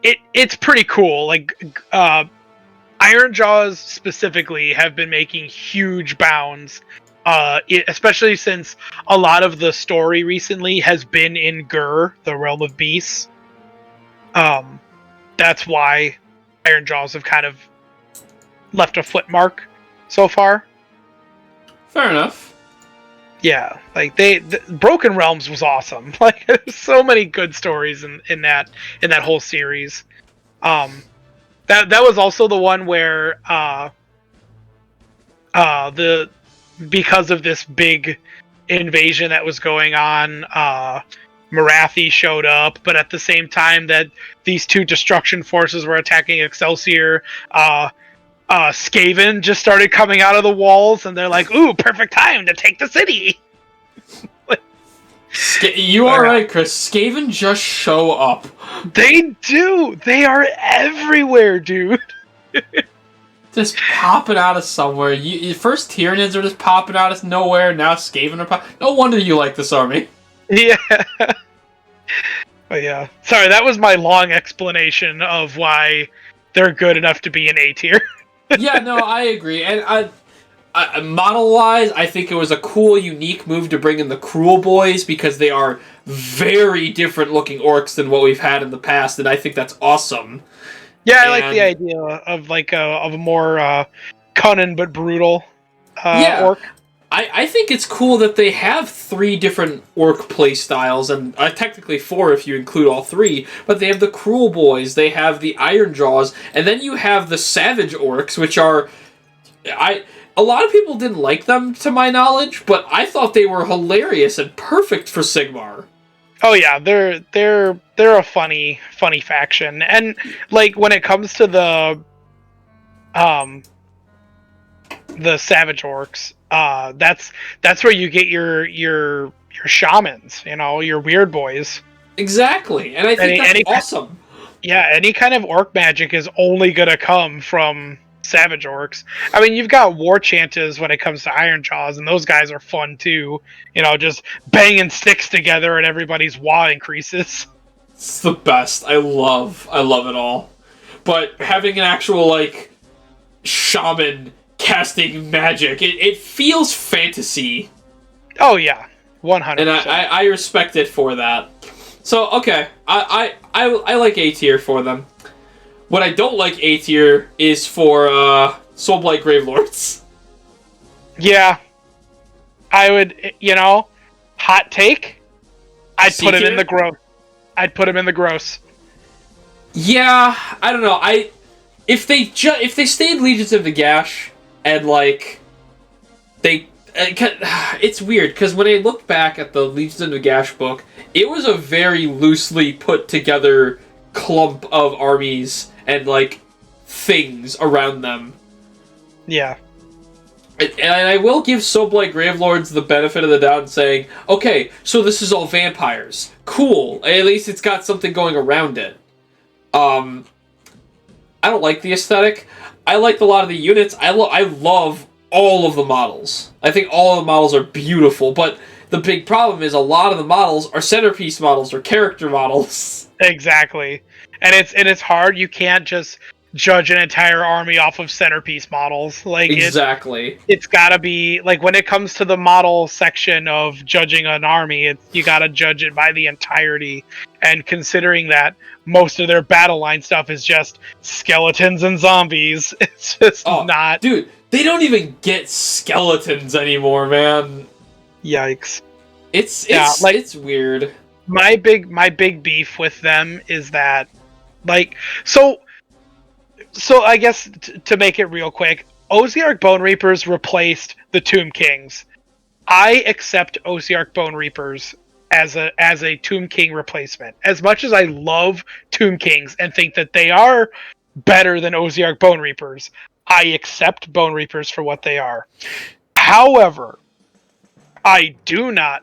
it's pretty cool. Like Iron Jaws specifically have been making huge bounds, especially since a lot of the story recently has been in Gur, the Realm of Beasts. That's why Iron Jaws have kind of left a footmark so far. Fair enough. Yeah, like the Broken Realms was awesome. Like there's so many good stories in that whole series. That was also the one where because of this big invasion that was going on, Marathi showed up, but at the same time that these two destruction forces were attacking Excelsior, Skaven just started coming out of the walls, and they're like, "Ooh, perfect time to take the city." You are right, Chris. Skaven just show up. They do. They are everywhere, dude. Just popping out of somewhere. First Tyranids are just popping out of nowhere. Now Skaven are popping. No wonder you like this army. Yeah. But yeah. Sorry, that was my long explanation of why they're good enough to be an A tier. Yeah, no, I agree. And model-wise, I think it was a cool, unique move to bring in the Cruel Boys, because they are very different-looking orcs than what we've had in the past, and I think that's awesome. Yeah, I like the idea of a more cunning but brutal orc. I think it's cool that they have 3 different orc playstyles, and technically 4 if you include all 3, but they have the Cruel Boys, they have the Iron Jaws, and then you have the Savage Orcs, which are... A lot of people didn't like them, to my knowledge, but I thought they were hilarious and perfect for Sigmar. Oh yeah, they're a funny faction, and like when it comes to the Savage Orcs, that's where you get your shamans, your weird boys. Exactly, and I think that's awesome. Yeah, any kind of orc magic is only gonna come from Savage Orcs. I mean, you've got War Chantas when it comes to Iron Jaws, and those guys are fun too. Just banging sticks together and everybody's WA increases. It's the best. I love it all. But having an actual, shaman casting magic, it feels fantasy. Oh yeah, 100%. And I respect it for that. So, okay, I like A tier for them. What I don't like A tier is for Soulblight Gravelords. Yeah. I would, hot take, I'd put him in the gross. I'd put him in the gross. Yeah, I don't know. If they stayed Legions of the Gash and it's weird because when I look back at the Legions of the Gash book, it was a very loosely put together clump of armies and things around them. Yeah. And I will give Soulblight Gravelords the benefit of the doubt in saying, okay, so this is all vampires. Cool. At least it's got something going around it. I don't like the aesthetic. I liked a lot of the units. I love all of the models. I think all of the models are beautiful, but the big problem is a lot of the models are centerpiece models or character models. Exactly. And it's hard. You can't just judge an entire army off of centerpiece models. Exactly. It's gotta be when it comes to the model section of judging an army, you gotta judge it by the entirety. And considering that most of their battle line stuff is just skeletons and zombies, it's just not. Dude, they don't even get skeletons anymore, man. Yikes. It's weird. My big beef with them is that so I guess to make it real quick, Oziark Bone Reapers replaced the Tomb Kings. I accept Oziark Bone Reapers as a Tomb King replacement. As much as I love Tomb Kings and think that they are better than Oziark Bone Reapers, I accept Bone Reapers for what they are. However, I do not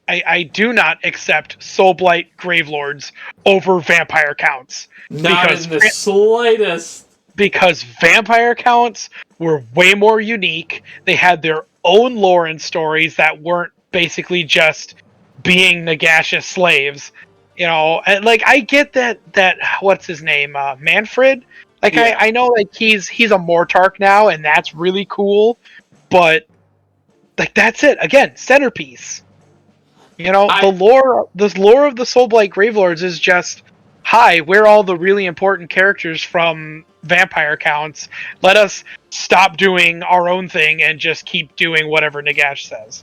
accept Soulblight Gravelords over Vampire Counts. Not in the slightest. Because Vampire Counts were way more unique. They had their own lore and stories that weren't basically just being Nagash's slaves. You know, and like I get that what's his name? Manfred? Like Yeah. I know like he's a Mortarch now and that's really cool, but like that's it. Again, centerpiece. You know, the lore of the Soulblight Gravelords is just, hi, we're all the really important characters from Vampire Counts. Let us stop doing our own thing and just keep doing whatever Nagash says.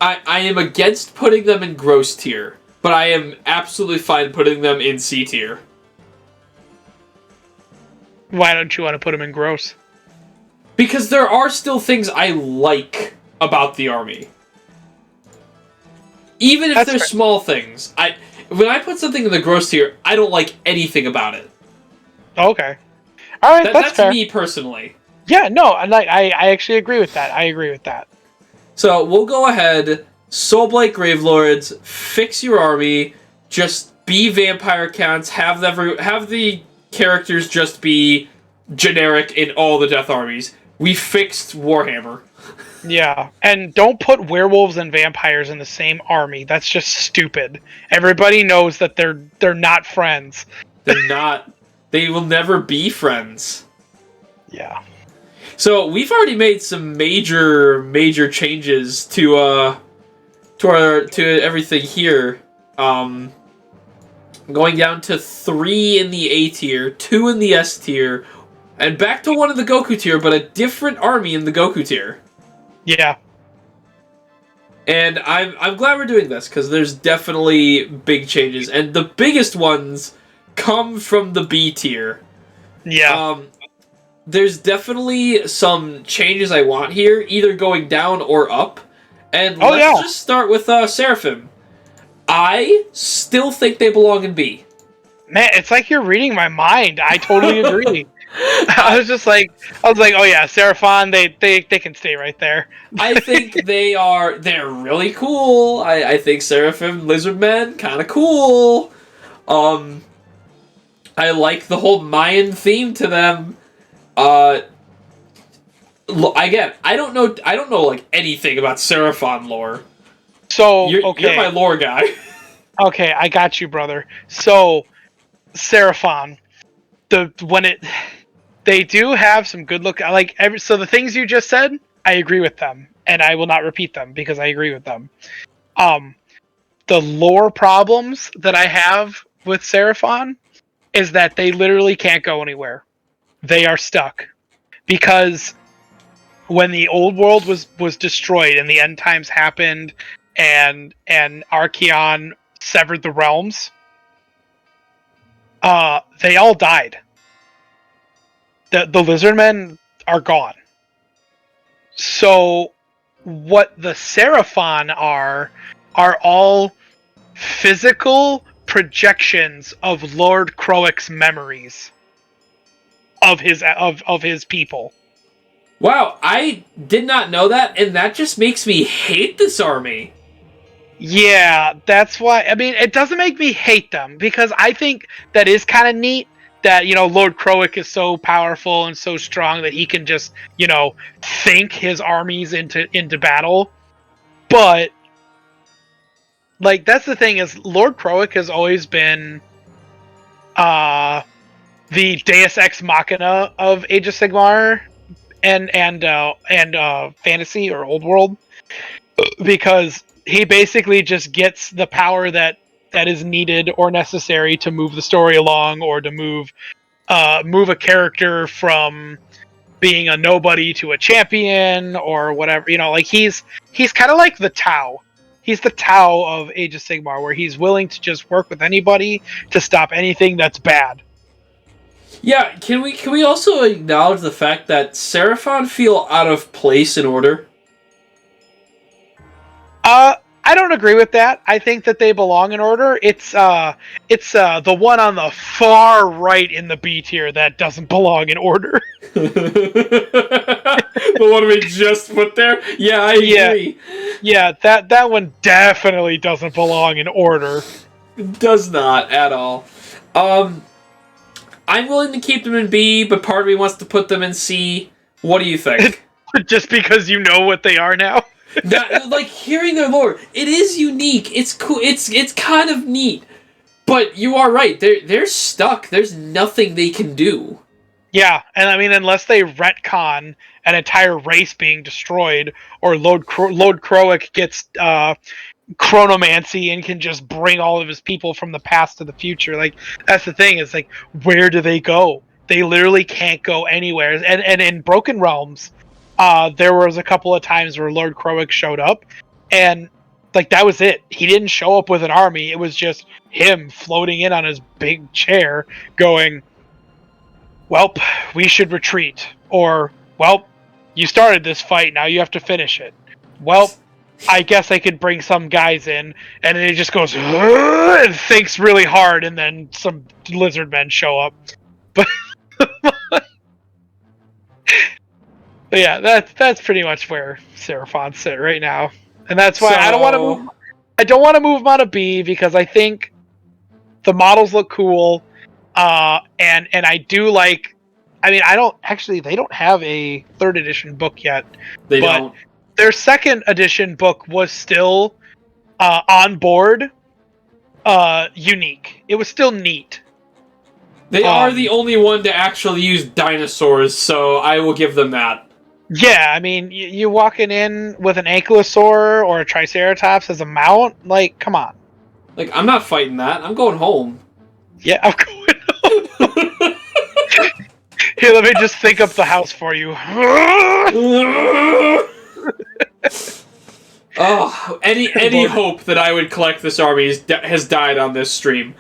I am against putting them in gross tier, but I am absolutely fine putting them in C tier. Why don't you want to put them in gross? Because there are still things I like about the army. Even if they're small things. When I put something in the gross tier, I don't like anything about it. Okay. Alright, that's fair. Me personally. Yeah, no, I actually agree with that. I agree with that. So, we'll go ahead, Soulblight Gravelords, fix your army, just be Vampire Counts, have the characters just be generic in all the Death Armies. We fixed Warhammer. Yeah, and don't put werewolves and vampires in the same army. That's just stupid. Everybody knows that they're not friends. They're not. They will never be friends. Yeah. So we've already made some major changes to everything here. Going down to 3 in the A tier, 2 in the S tier, and back to 1 in the Goku tier, but a different army in the Goku tier. Yeah. And I'm glad we're doing this, because there's definitely big changes. And the biggest ones come from the B tier. Yeah. There's definitely some changes I want here, either going down or up. And let's just start with Seraphim. I still think they belong in B. Man, it's like you're reading my mind. I totally agree. I was like, oh yeah, Seraphon, they can stay right there. I think they're really cool. I think Seraphim Lizardmen kind of cool. I like the whole Mayan theme to them. Again, I don't know like anything about Seraphon lore. So you're my lore guy. Okay, I got you, brother. So Seraphon, they do have some good look. So the things you just said, I agree with them, and I will not repeat them because I agree with them. The lore problems that I have with Seraphon is that they literally can't go anywhere. They are stuck because when the old world was destroyed and the end times happened, and Archeon severed the realms, they all died. The Lizardmen are gone. So what the Seraphon are all physical projections of Lord Croak's memories of his people. Wow, I did not know that, and that just makes me hate this army. Yeah, that's why. I mean, it doesn't make me hate them, because I think that is kind of neat that, Lord Croak is so powerful and so strong that he can just, think his armies into battle. But, like, that's the thing, is Lord Croak has always been the Deus Ex Machina of Age of Sigmar and Fantasy or Old World, because he basically just gets the power that is needed or necessary to move the story along, or to move a character from being a nobody to a champion or whatever. Like he's kind of like the Tau. He's the Tau of Age of Sigmar, where he's willing to just work with anybody to stop anything that's bad. Yeah, can we also acknowledge the fact that Seraphon feel out of place in order? I don't agree with that. I think that they belong in order. It's the one on the far right in the B tier that doesn't belong in order. The one we just put there? Yeah, I Yeah, agree. yeah, that one definitely doesn't belong in order. Does not at all. Um, I'm willing to keep them in B, but part of me wants to put them in C. What do you think? Just because you know what they are now. That, like, hearing their lore, it is unique. It's cool. It's kind of neat. But you are right. They're stuck. There's nothing they can do. Yeah, and I mean, unless they retcon an entire race being destroyed, or Lord Croak gets chronomancy and can just bring all of his people from the past to the future. Like, that's the thing. Is like, where do they go? They literally can't go anywhere. And in Broken Realms, there was a couple of times where Lord Croak showed up, and like that was it. He didn't show up with an army. It was just him floating in on his big chair, going, "Welp, we should retreat," or "Welp, you started this fight. Now you have to finish it." Welp, I guess I could bring some guys in, and then he just goes and thinks really hard, and then some lizard men show up. But, but yeah, that's pretty much where Seraphon sit right now, and that's why I don't want to move. I don't want to move him out of B because I think the models look cool, and I do like. I mean, I don't actually. They don't have a third edition book yet. They but don't. Their second edition book was still on board, unique. It was still neat. They are the only one to actually use dinosaurs, so I will give them that. Yeah, I mean, you walking in with an ankylosaur or a triceratops as a mount, like, come on. Like, I'm not fighting that. I'm going home. Yeah, I'm going home. Here, let me just think up the house for you. Oh, any hope that I would collect this army has died on this stream.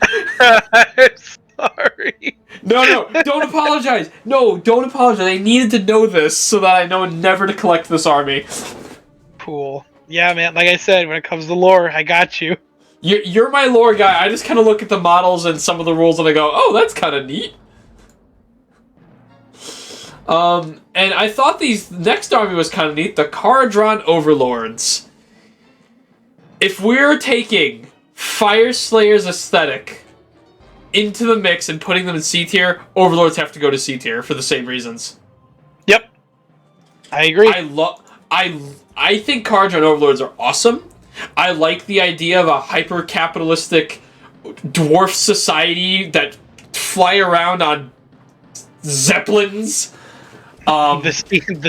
Sorry. No, don't apologize. No, don't apologize. I needed to know this so that I know never to collect this army. Cool. Yeah, man, like I said, when it comes to lore, I got you. You're my lore guy. I just kind of look at the models and some of the rules and I go, oh, that's kind of neat. And I thought these next army was kind of neat. The Caradron Overlords. If we're taking Fire Slayer's aesthetic into the mix and putting them in C tier, Overlords have to go to C tier for the same reasons. Yep. I agree. I think Caradron Overlords are awesome. I like the idea of a hyper-capitalistic dwarf society that fly around on zeppelins. The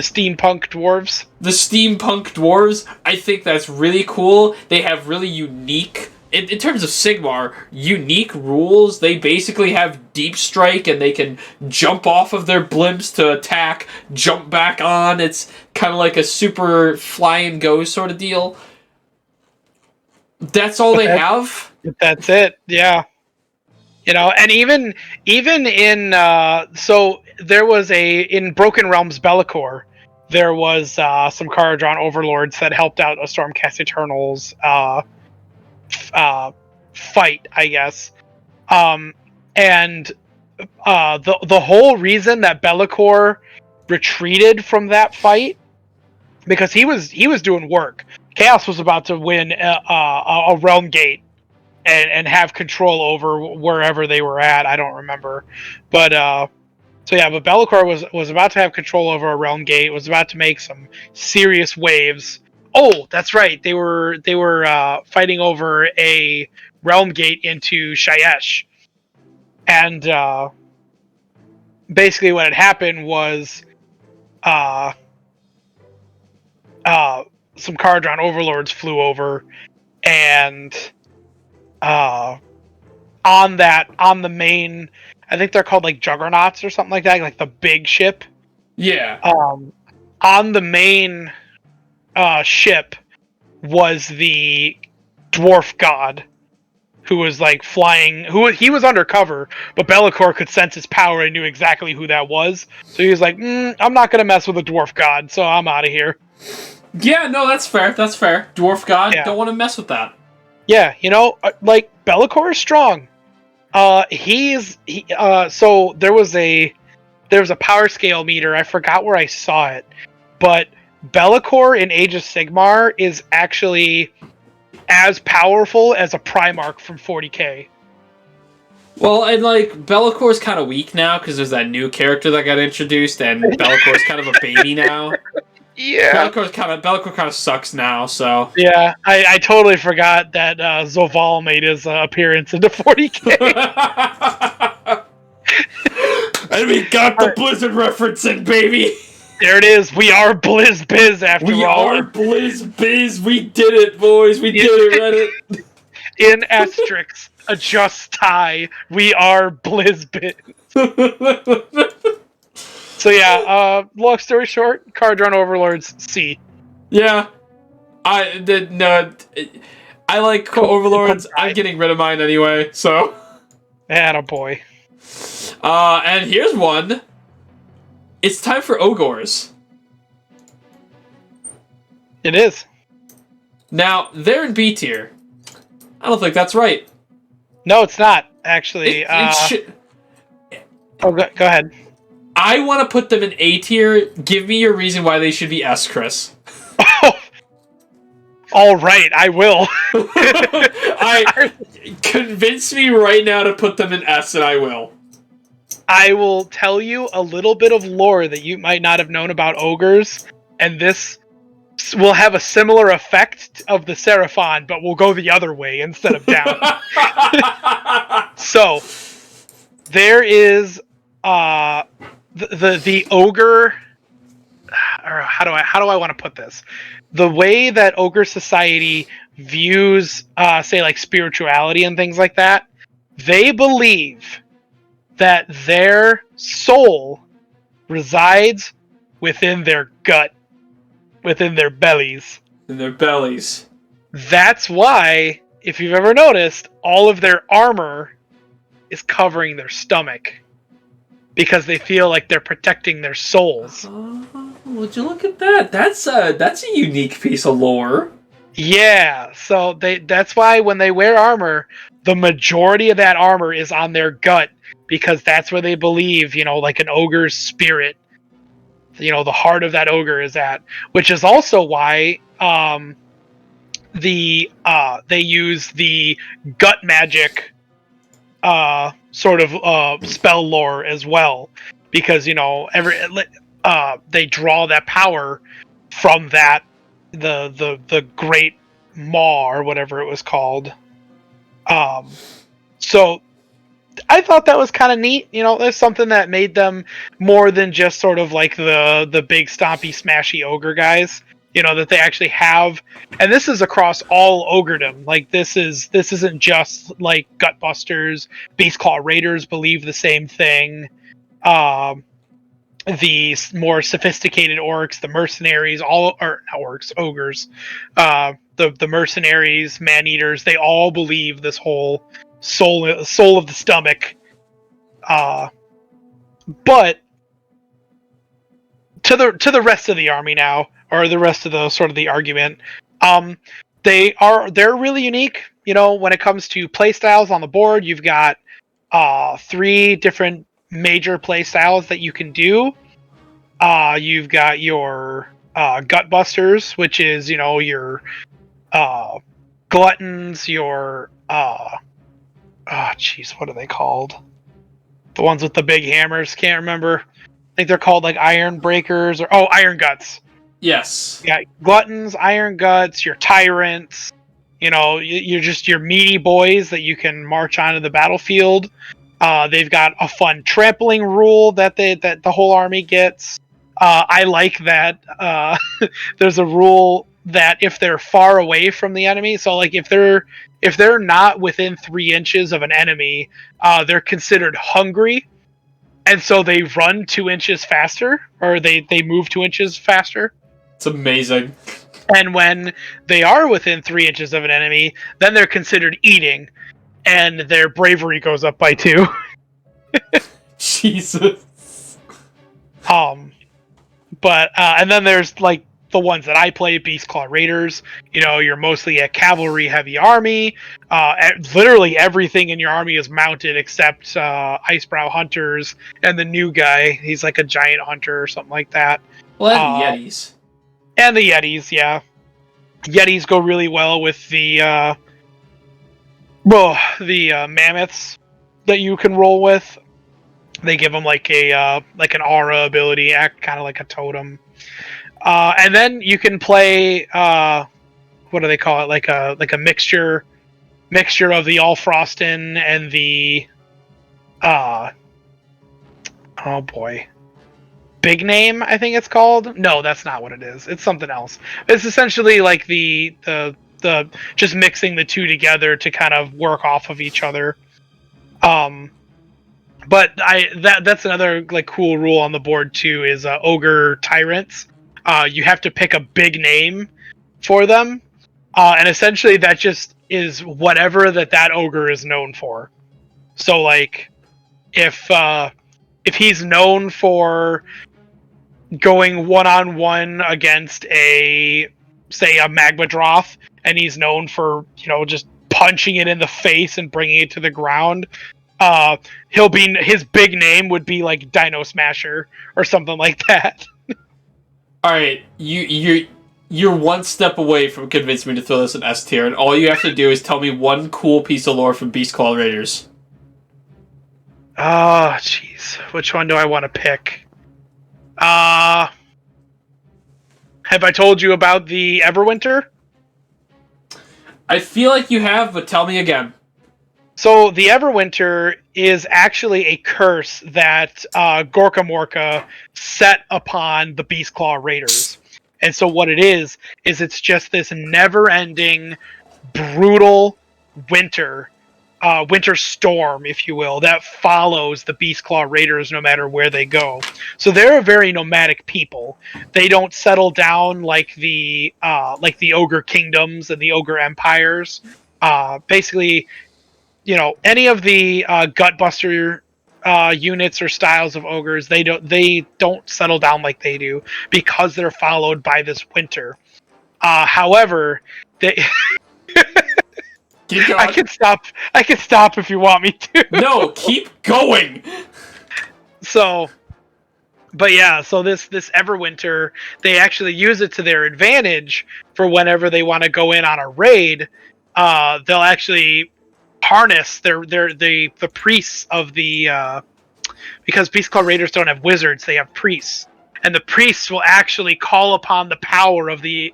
steampunk dwarves. The steampunk dwarves, I think that's really cool. They have really unique, in terms of Sigmar, unique rules. They basically have deep strike and they can jump off of their blimps to attack, jump back on. It's kind of like a super fly and go sort of deal. That's all they have? That's it, yeah. You know, and even in so there was in Broken Realms Bellicor, there was some Caradron Overlords that helped out a Stormcast Eternals fight, I guess. And the whole reason that Bellicor retreated from that fight, because he was doing work. Chaos was about to win a realm gate and have control over wherever they were at. I don't remember, but but Bellicor was about to have control over a realm gate. Was about to make some serious waves. Oh, that's right. They were fighting over a realm gate into Shayesh, and basically what had happened was some Caradron Overlords flew over, and on the main, I think they're called like Juggernauts or something like that, like the big ship. Yeah. On the main ship was the dwarf god, who was like flying. He was undercover, but Be'lakor could sense his power and knew exactly who that was. So he was like, "I'm not gonna mess with a dwarf god, so I'm out of here." Yeah, no, that's fair. That's fair. Dwarf god, Yeah. don't want to mess with that. Yeah, like Be'lakor is strong. So there was a power scale meter. I forgot where I saw it, but Be'lakor in Age of Sigmar is actually as powerful as a Primarch from 40k. Well, and like Bellacor's kind of weak now because there's that new character that got introduced, and Bellacor's kind of a baby now. Yeah. Be'lakor kind of sucks now. So Yeah, I totally forgot that Zoval made his appearance into 40k. And we got the Blizzard referencing, baby. There it is. We are Blizz Bizz after all. We are Blizz Bizz. We did it, boys. We did it, Reddit. In asterisks, a just tie. We are Blizz Bizz. So yeah, long story short, Card Run Overlords C. Yeah, I like Overlords. I'm getting rid of mine anyway. So, attaboy. And here's one. It's time for Ogors. It is. Now, they're in B tier. I don't think that's right. No, it's not, actually. Go ahead. I want to put them in A tier. Give me your reason why they should be S, Chris. All right, I will. Convince me right now to put them in S, and I will. I will tell you a little bit of lore that you might not have known about ogres, and this will have a similar effect of the Seraphon, but we'll go the other way instead of down. So, there is the ogre. Or how do I want to put this? The way that ogre society views, say, like spirituality and things like that, they believe that their soul resides within their gut, within their bellies. In their bellies. That's why, if you've ever noticed, all of their armor is covering their stomach. Because they feel like they're protecting their souls. Oh, would you look at that? That's a unique piece of lore. Yeah, so that's why when they wear armor, the majority of that armor is on their gut, because that's where they believe, like an ogre's spirit, the heart of that ogre is at. Which is also why they use the gut magic sort of spell lore as well, because they draw that power from that the great maw or whatever it was called. So I thought that was kind of neat. There's something that made them more than just sort of like the big stompy smashy ogre guys. That they actually have, and this is across all ogredom. Like this isn't just like Gutbusters. Baseclaw Raiders believe the same thing. The more sophisticated orcs, the mercenaries, ogres, the mercenaries, man-eaters, they all believe this whole soul of the stomach. But to the rest of the army now, or the rest of the sort of the argument, they're really unique. When it comes to play styles on the board, you've got 3 different major play styles that you can do. You've got your Gutbusters, which is your gluttons, your what are they called? The ones with the big hammers, can't remember. I think they're called like Iron Breakers or Iron Guts. Yes. Yeah, gluttons, iron guts, your tyrants. You're just your meaty boys that you can march onto the battlefield. They've got a fun trampling rule that the whole army gets. I like that. There's a rule that if they're far away from the enemy, so like if they're not within 3 inches of an enemy, they're considered hungry, and so they run 2 inches faster, or they move 2 inches faster. It's amazing. And when they are within 3 inches of an enemy, then they're considered eating. and their bravery goes up by 2. Jesus. But and then there's like the ones that I play, Beastclaw Raiders. You're mostly a cavalry heavy army. Literally everything in your army is mounted except Icebrow Hunters and the new guy. He's like a giant hunter or something like that. Well, and the Yetis. And the Yetis, yeah. Yetis go really well with the mammoths that you can roll with. They give them like an aura ability, act kind of like a totem. And then you can play what do they call it? Like a mixture of the Allfrosten and the oh boy. Big Name, I think it's called. No, that's not what it is. It's something else. It's essentially like the just mixing the two together to kind of work off of each other. But that's another like cool rule on the board too is ogre tyrants. You have to pick a big name for them, and essentially that just is whatever that ogre is known for. So like, if he's known for going 1-on-1 against say a Magmadroth, and he's known for just punching it in the face and bringing it to the ground. His big name would be like Dino Smasher or something like that. All right, you're one step away from convincing me to throw this in S tier, and all you have to do is tell me one cool piece of lore from Beastclaw Raiders. Oh, jeez, which one do I want to pick? Have I told you about the Everwinter? I feel like you have, but tell me again. So the Everwinter is actually a curse that Gorka Morka set upon the Beastclaw Raiders. And so what it is it's just this never-ending, brutal winter storm, if you will, that follows the Beastclaw Raiders no matter where they go. So they're a very nomadic people. They don't settle down like the Ogre Kingdoms and the Ogre Empires. Basically, any of the Gutbuster units or styles of ogres, they don't settle down like they do because they're followed by this winter. However, they I can stop if you want me to. No, keep going. So this Everwinter, they actually use it to their advantage for whenever they want to go in on a raid. They'll actually harness the priests of the because Beastclaw Raiders don't have wizards, they have priests, and the priests will actually call upon the power of the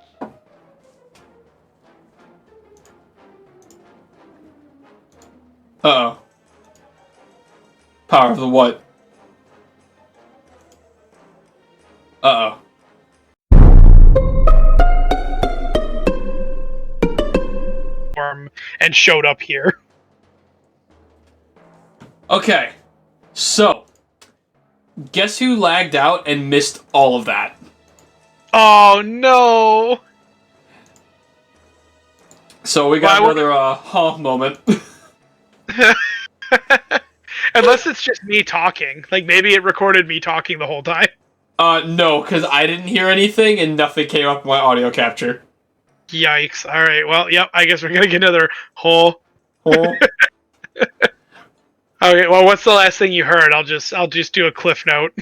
Uh-oh. Power of the what? Uh-oh. and showed up here. Okay. So, guess who lagged out and missed all of that? Oh no. So we got another moment. Unless it's just me talking. Like, maybe it recorded me talking the whole time. No, because I didn't hear anything and nothing came up in my audio capture. Yikes. Alright, well, yep, I guess we're gonna get another hole. Okay, well, what's the last thing you heard? I'll just do a cliff note.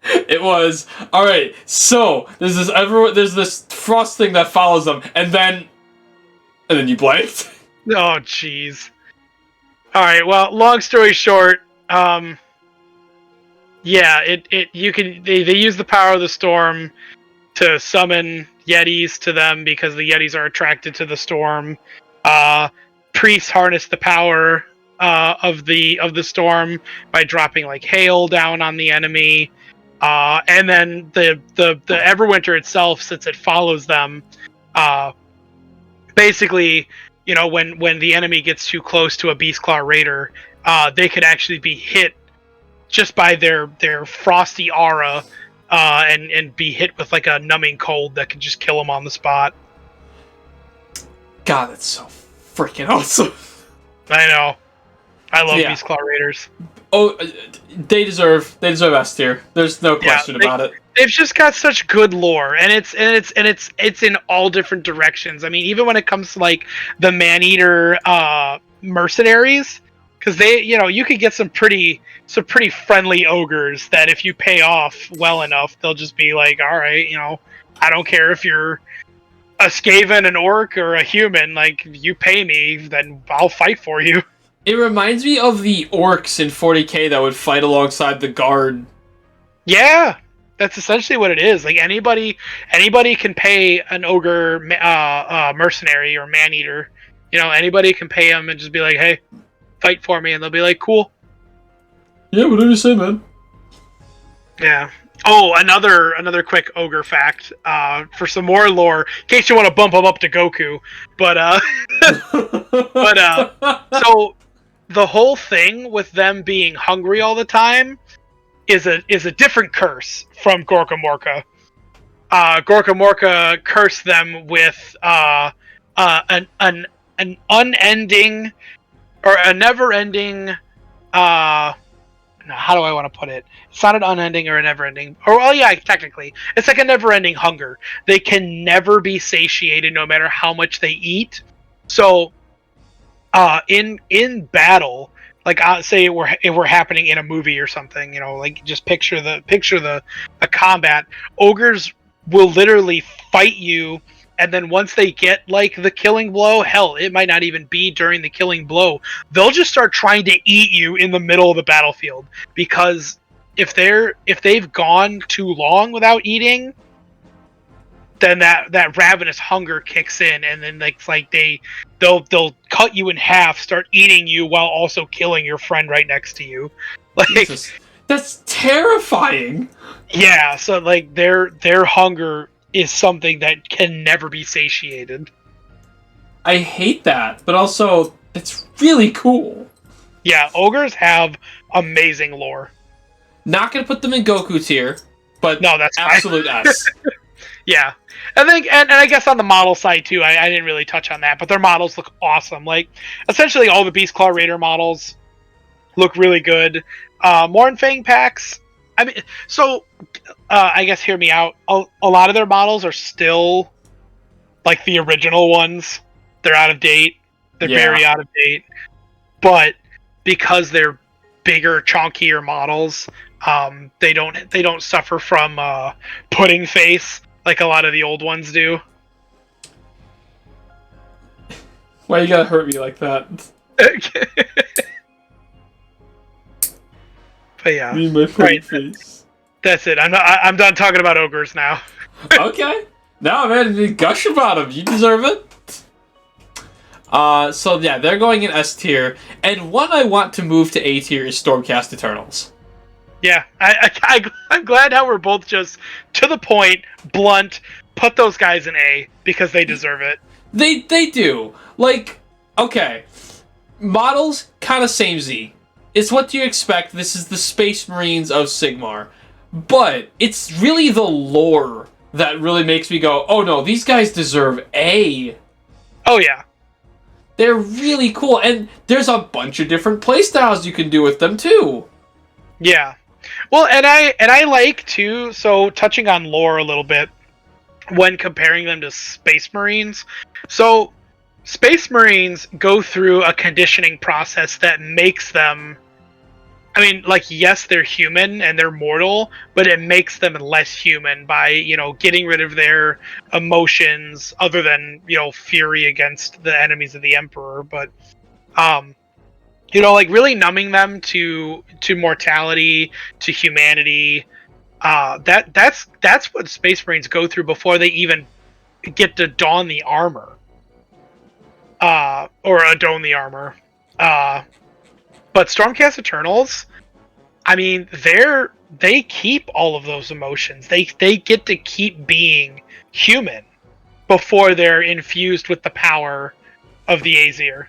It was, alright, so, there's this frost thing that follows them, and then you blanked. Oh, jeez. Alright, well, long story short, yeah, they use the power of the storm to summon Yetis to them because the Yetis are attracted to the storm. Priests harness the power of the storm by dropping like hail down on the enemy. And then the Everwinter itself, since it follows them, basically, when the enemy gets too close to a Beastclaw Raider, they could actually be hit just by their frosty aura, and be hit with like a numbing cold that can just kill them on the spot. God, that's so freaking awesome. I know. I love yeah. Beast Claw Raiders. Oh, they deserve S tier. There's no question about it. They've just got such good lore, and it's in all different directions. I mean, even when it comes to like the Maneater mercenaries, because you could get some pretty friendly ogres that if you pay off well enough, they'll just be like, all right, I don't care if you're a Skaven, an orc, or a human. Like, you pay me, then I'll fight for you. It reminds me of the orcs in 40k that would fight alongside the guard. Yeah, that's essentially what it is. Like anybody can pay an ogre mercenary or man-eater. Anybody can pay them and just be like, "Hey, fight for me," and they'll be like, "Cool." Yeah, whatever you say, man. Yeah. Oh, another quick ogre fact for some more lore, in case you want to bump them up to Goku. But so the whole thing with them being hungry all the time is a different curse from Gorka Morka. Gorka Morka cursed them with an unending or a never-ending. How do I want to put it? It's not an unending or a never-ending. Or well, yeah, technically, it's like a never-ending hunger. They can never be satiated, no matter how much they eat. So, in battle, like say if we're happening in a movie or something, like just picture a combat. Ogres will literally fight you, and then once they get like the killing blow, hell, it might not even be during the killing blow. They'll just start trying to eat you in the middle of the battlefield, because if they've gone too long without eating, then that ravenous hunger kicks in, and then they'll cut you in half, start eating you while also killing your friend right next to you. Like, Jesus, that's terrifying. Yeah, so like their hunger is something that can never be satiated. I hate that, but also it's really cool. Yeah, ogres have amazing lore. Not gonna put them in Goku tier, but no, that's absolute S. Yeah, I think, and I guess on the model side too, I didn't really touch on that, but their models look awesome. Like, essentially all the Beast Claw Raider models look really good. Morn Fang packs, I mean, so, I guess hear me out. A lot of their models are still, like, the original ones. They're out of date. They're very out of date. But because they're bigger, chunkier models, they don't suffer from pudding face like a lot of the old ones do. Why you gotta hurt me like that? But yeah, me and my pudding face. That's it. I'm done talking about ogres now. Okay. No, man, you gush about them. You deserve it. So yeah, they're going in S tier, and one I want to move to A tier is Stormcast Eternals. Yeah, I'm glad how we're both just to the point, blunt. Put those guys in A because they deserve it. They do. Like, okay, models kind of samey. It's what you expect. This is the Space Marines of Sigmar, but it's really the lore that really makes me go, oh no, these guys deserve A. Oh yeah. They're really cool, and there's a bunch of different playstyles you can do with them too. Yeah, well, and I like too. So touching on lore a little bit when comparing them to Space Marines. So Space Marines go through a conditioning process that makes them. I mean, like, yes, they're human and they're mortal, but it makes them less human by, getting rid of their emotions other than, fury against the enemies of the Emperor. But, like, really numbing them to mortality, to humanity. That's what Space Marines go through before they even get to don the armor. Or adorn the armor. But Stormcast Eternals, I mean, they keep all of those emotions. They get to keep being human before they're infused with the power of the Aesir.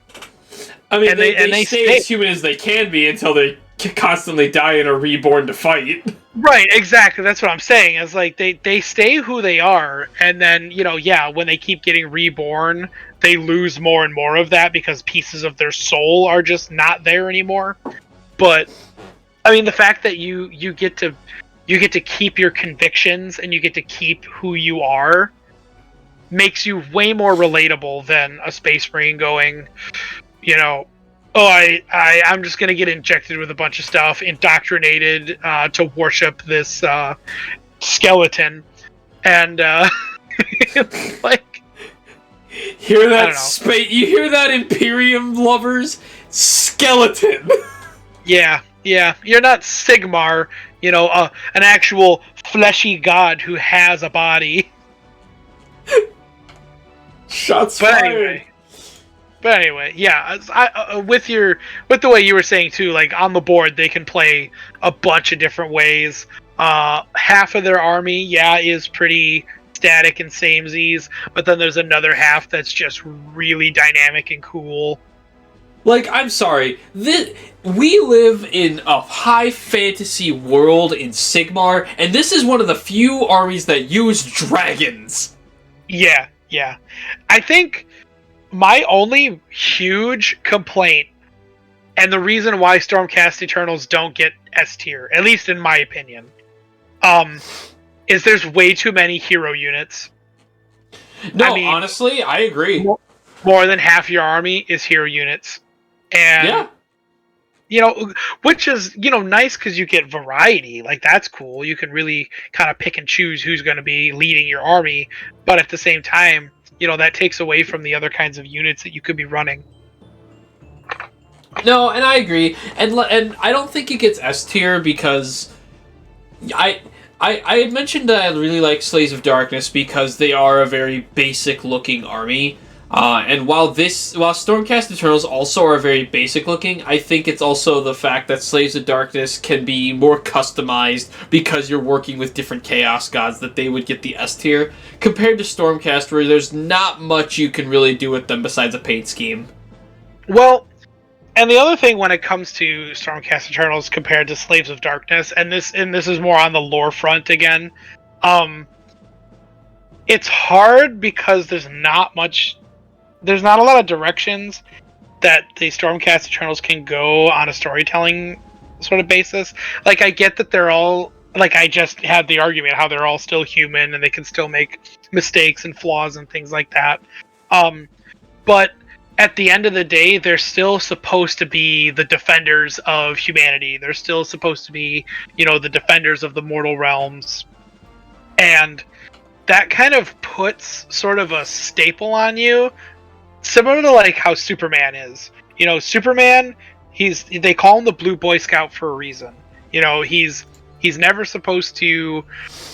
I mean, they stay as human as they can be until they constantly die and are reborn to fight. Right, exactly. That's what I'm saying. Is like they stay who they are, and then when they keep getting reborn, they lose more and more of that because pieces of their soul are just not there anymore. But I mean, the fact that you get to keep your convictions and you get to keep who you are makes you way more relatable than a space marine going, I'm just gonna get injected with a bunch of stuff, indoctrinated to worship this skeleton, and like, hear that you hear that, Imperium lovers? Skeleton. Yeah, you're not Sigmar, an actual fleshy god who has a body. Shots fired. But anyway, yeah. With the way you were saying too, like on the board they can play a bunch of different ways. Half of their army, is pretty static and samesies, but then there's another half that's just really dynamic and cool. Like, I'm sorry, we live in a high fantasy world in Sigmar, and this is one of the few armies that use dragons. Yeah. I think my only huge complaint, and the reason why Stormcast Eternals don't get S tier, at least in my opinion, is there's way too many hero units. No, I mean, honestly, I agree. More than half your army is hero units. And which is nice because you get variety. Like, that's cool. You can really kind of pick and choose who's going to be leading your army, but at the same time, that takes away from the other kinds of units that you could be running. No, and I agree, and I don't think it gets S tier because I had mentioned that I really like Slaves of Darkness because they are a very basic looking army. And while Stormcast Eternals also are very basic looking, I think it's also the fact that Slaves of Darkness can be more customized because you're working with different Chaos Gods that they would get the S tier, compared to Stormcast where there's not much you can really do with them besides a paint scheme. Well, and the other thing when it comes to Stormcast Eternals compared to Slaves of Darkness, and this is more on the lore front again, it's hard because there's not a lot of directions that the Stormcast Eternals can go on a storytelling sort of basis. Like, I get that they're all, like, I just had the argument how they're all still human and they can still make mistakes and flaws and things like that. But at the end of the day, they're still supposed to be the defenders of humanity. They're still supposed to be, the defenders of the mortal realms. And that kind of puts sort of a staple on you, similar to like how Superman is. Superman, they call him the Blue Boy Scout for a reason. He's never supposed to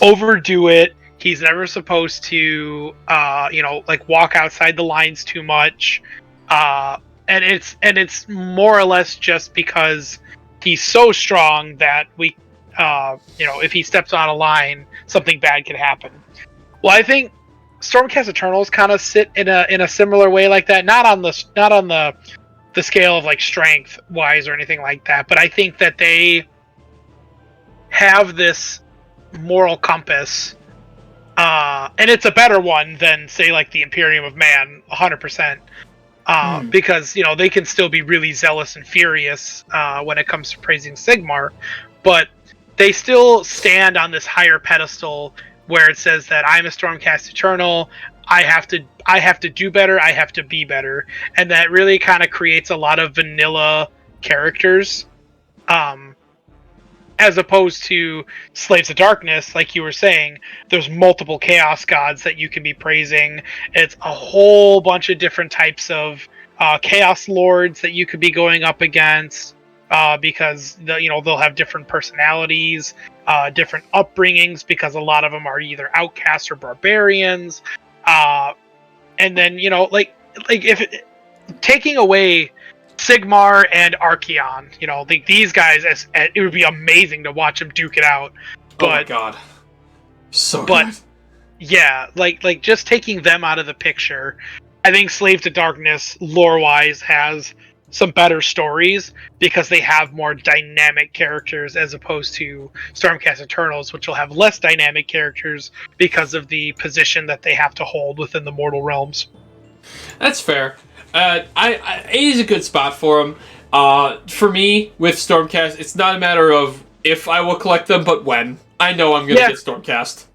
overdo it. He's never supposed to like walk outside the lines too much. And it's more or less just because he's so strong that we if he steps on a line, something bad could happen. Well, I think Stormcast Eternals kind of sit in a similar way like that. Not on the scale of like strength wise or anything like that, but I think that they have this moral compass, and it's a better one than say like the Imperium of Man, 100%. Because they can still be really zealous and furious when it comes to praising Sigmar, but they still stand on this higher pedestal where it says that I'm a Stormcast Eternal, I have to do better, I have to be better, and that really kind of creates a lot of vanilla characters, as opposed to Slaves of Darkness, like you were saying. There's multiple Chaos Gods that you can be praising. It's a whole bunch of different types of Chaos Lords that you could be going up against, because they'll have different personalities, different upbringings, because a lot of them are either outcasts or barbarians, and then like if taking away Sigmar and Archaon, these guys, it would be amazing to watch them duke it out. But, oh my god, so good. Yeah, like just taking them out of the picture, I think Slave to Darkness lore wise has some better stories because they have more dynamic characters as opposed to Stormcast Eternals, which will have less dynamic characters because of the position that they have to hold within the mortal realms. That's fair. A is a good spot for them. For me, with Stormcast, it's not a matter of if I will collect them, but when. I know I'm going to get Stormcast.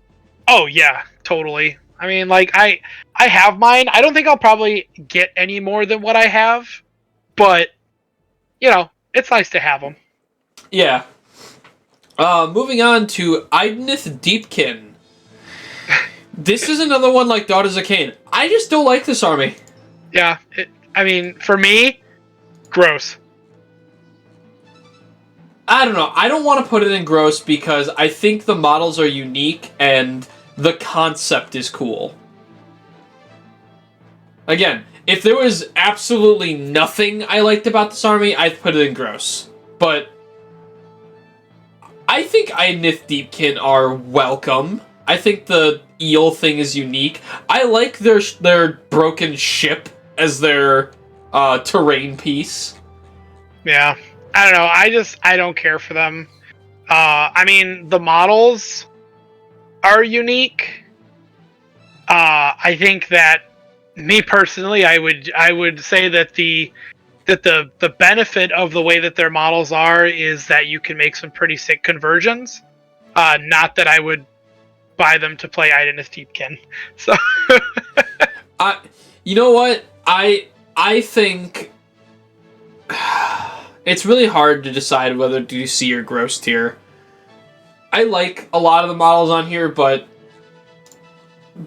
Oh, yeah, totally. I mean, like, I have mine. I don't think I'll probably get any more than what I have, but, you know, it's nice to have them. Yeah. Moving on to Idnith Deepkin. This is another one like Daughters of Cain. I just don't like this army. Yeah, I mean, for me, gross. I don't know. I don't want to put it in gross because I think the models are unique and the concept is cool. Again, if there was absolutely nothing I liked about this army, I'd put it in gross. But I think Idnith Deepkin are welcome. I think the eel thing is unique. I like their broken ship as their terrain piece. Yeah. I don't know. I don't care for them. I mean, the models are unique. I think that me personally, I would say that the benefit of the way that their models are is that you can make some pretty sick conversions. Not that I would buy them to play Idnith Deepkin. So, you know what? I think it's really hard to decide whether to C or gross tier. I like a lot of the models on here, but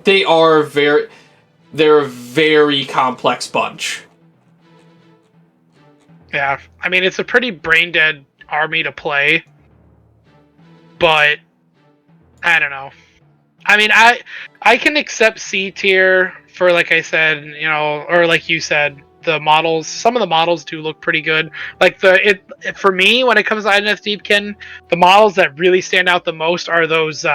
they're a very complex bunch. yeah, I mean, it's a pretty brain dead army to play, but I don't know. I mean, I can accept C tier for, like I said, you know, or like you said, the models. Some of the models do look pretty good. Like for me, when it comes to Idnith Deepkin, the models that really stand out the most are those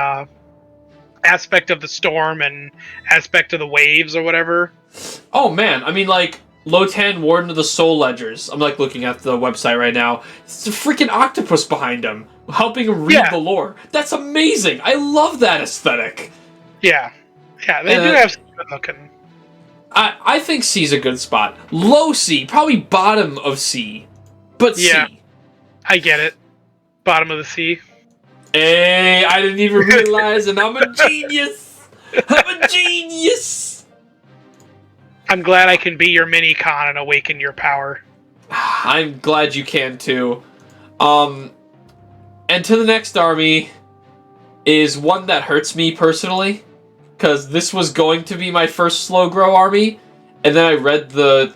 aspect of the storm and aspect of the waves or whatever. Oh man, I mean, like Lotan, Warden of the Soul Ledgers. I'm like looking at the website right now. It's a freaking octopus behind him, helping him read the lore. That's amazing. I love that aesthetic. Yeah, they do have some good looking. I think C's a good spot. Low C, probably bottom of C, but Yeah, C. I get it. Bottom of the sea. Hey, I didn't even realize, and I'm a genius. I'm a genius. I'm glad I can be your mini con and awaken your power. I'm glad you can too. And to the next army is one that hurts me personally, because this was going to be my first slow grow army, and then I read the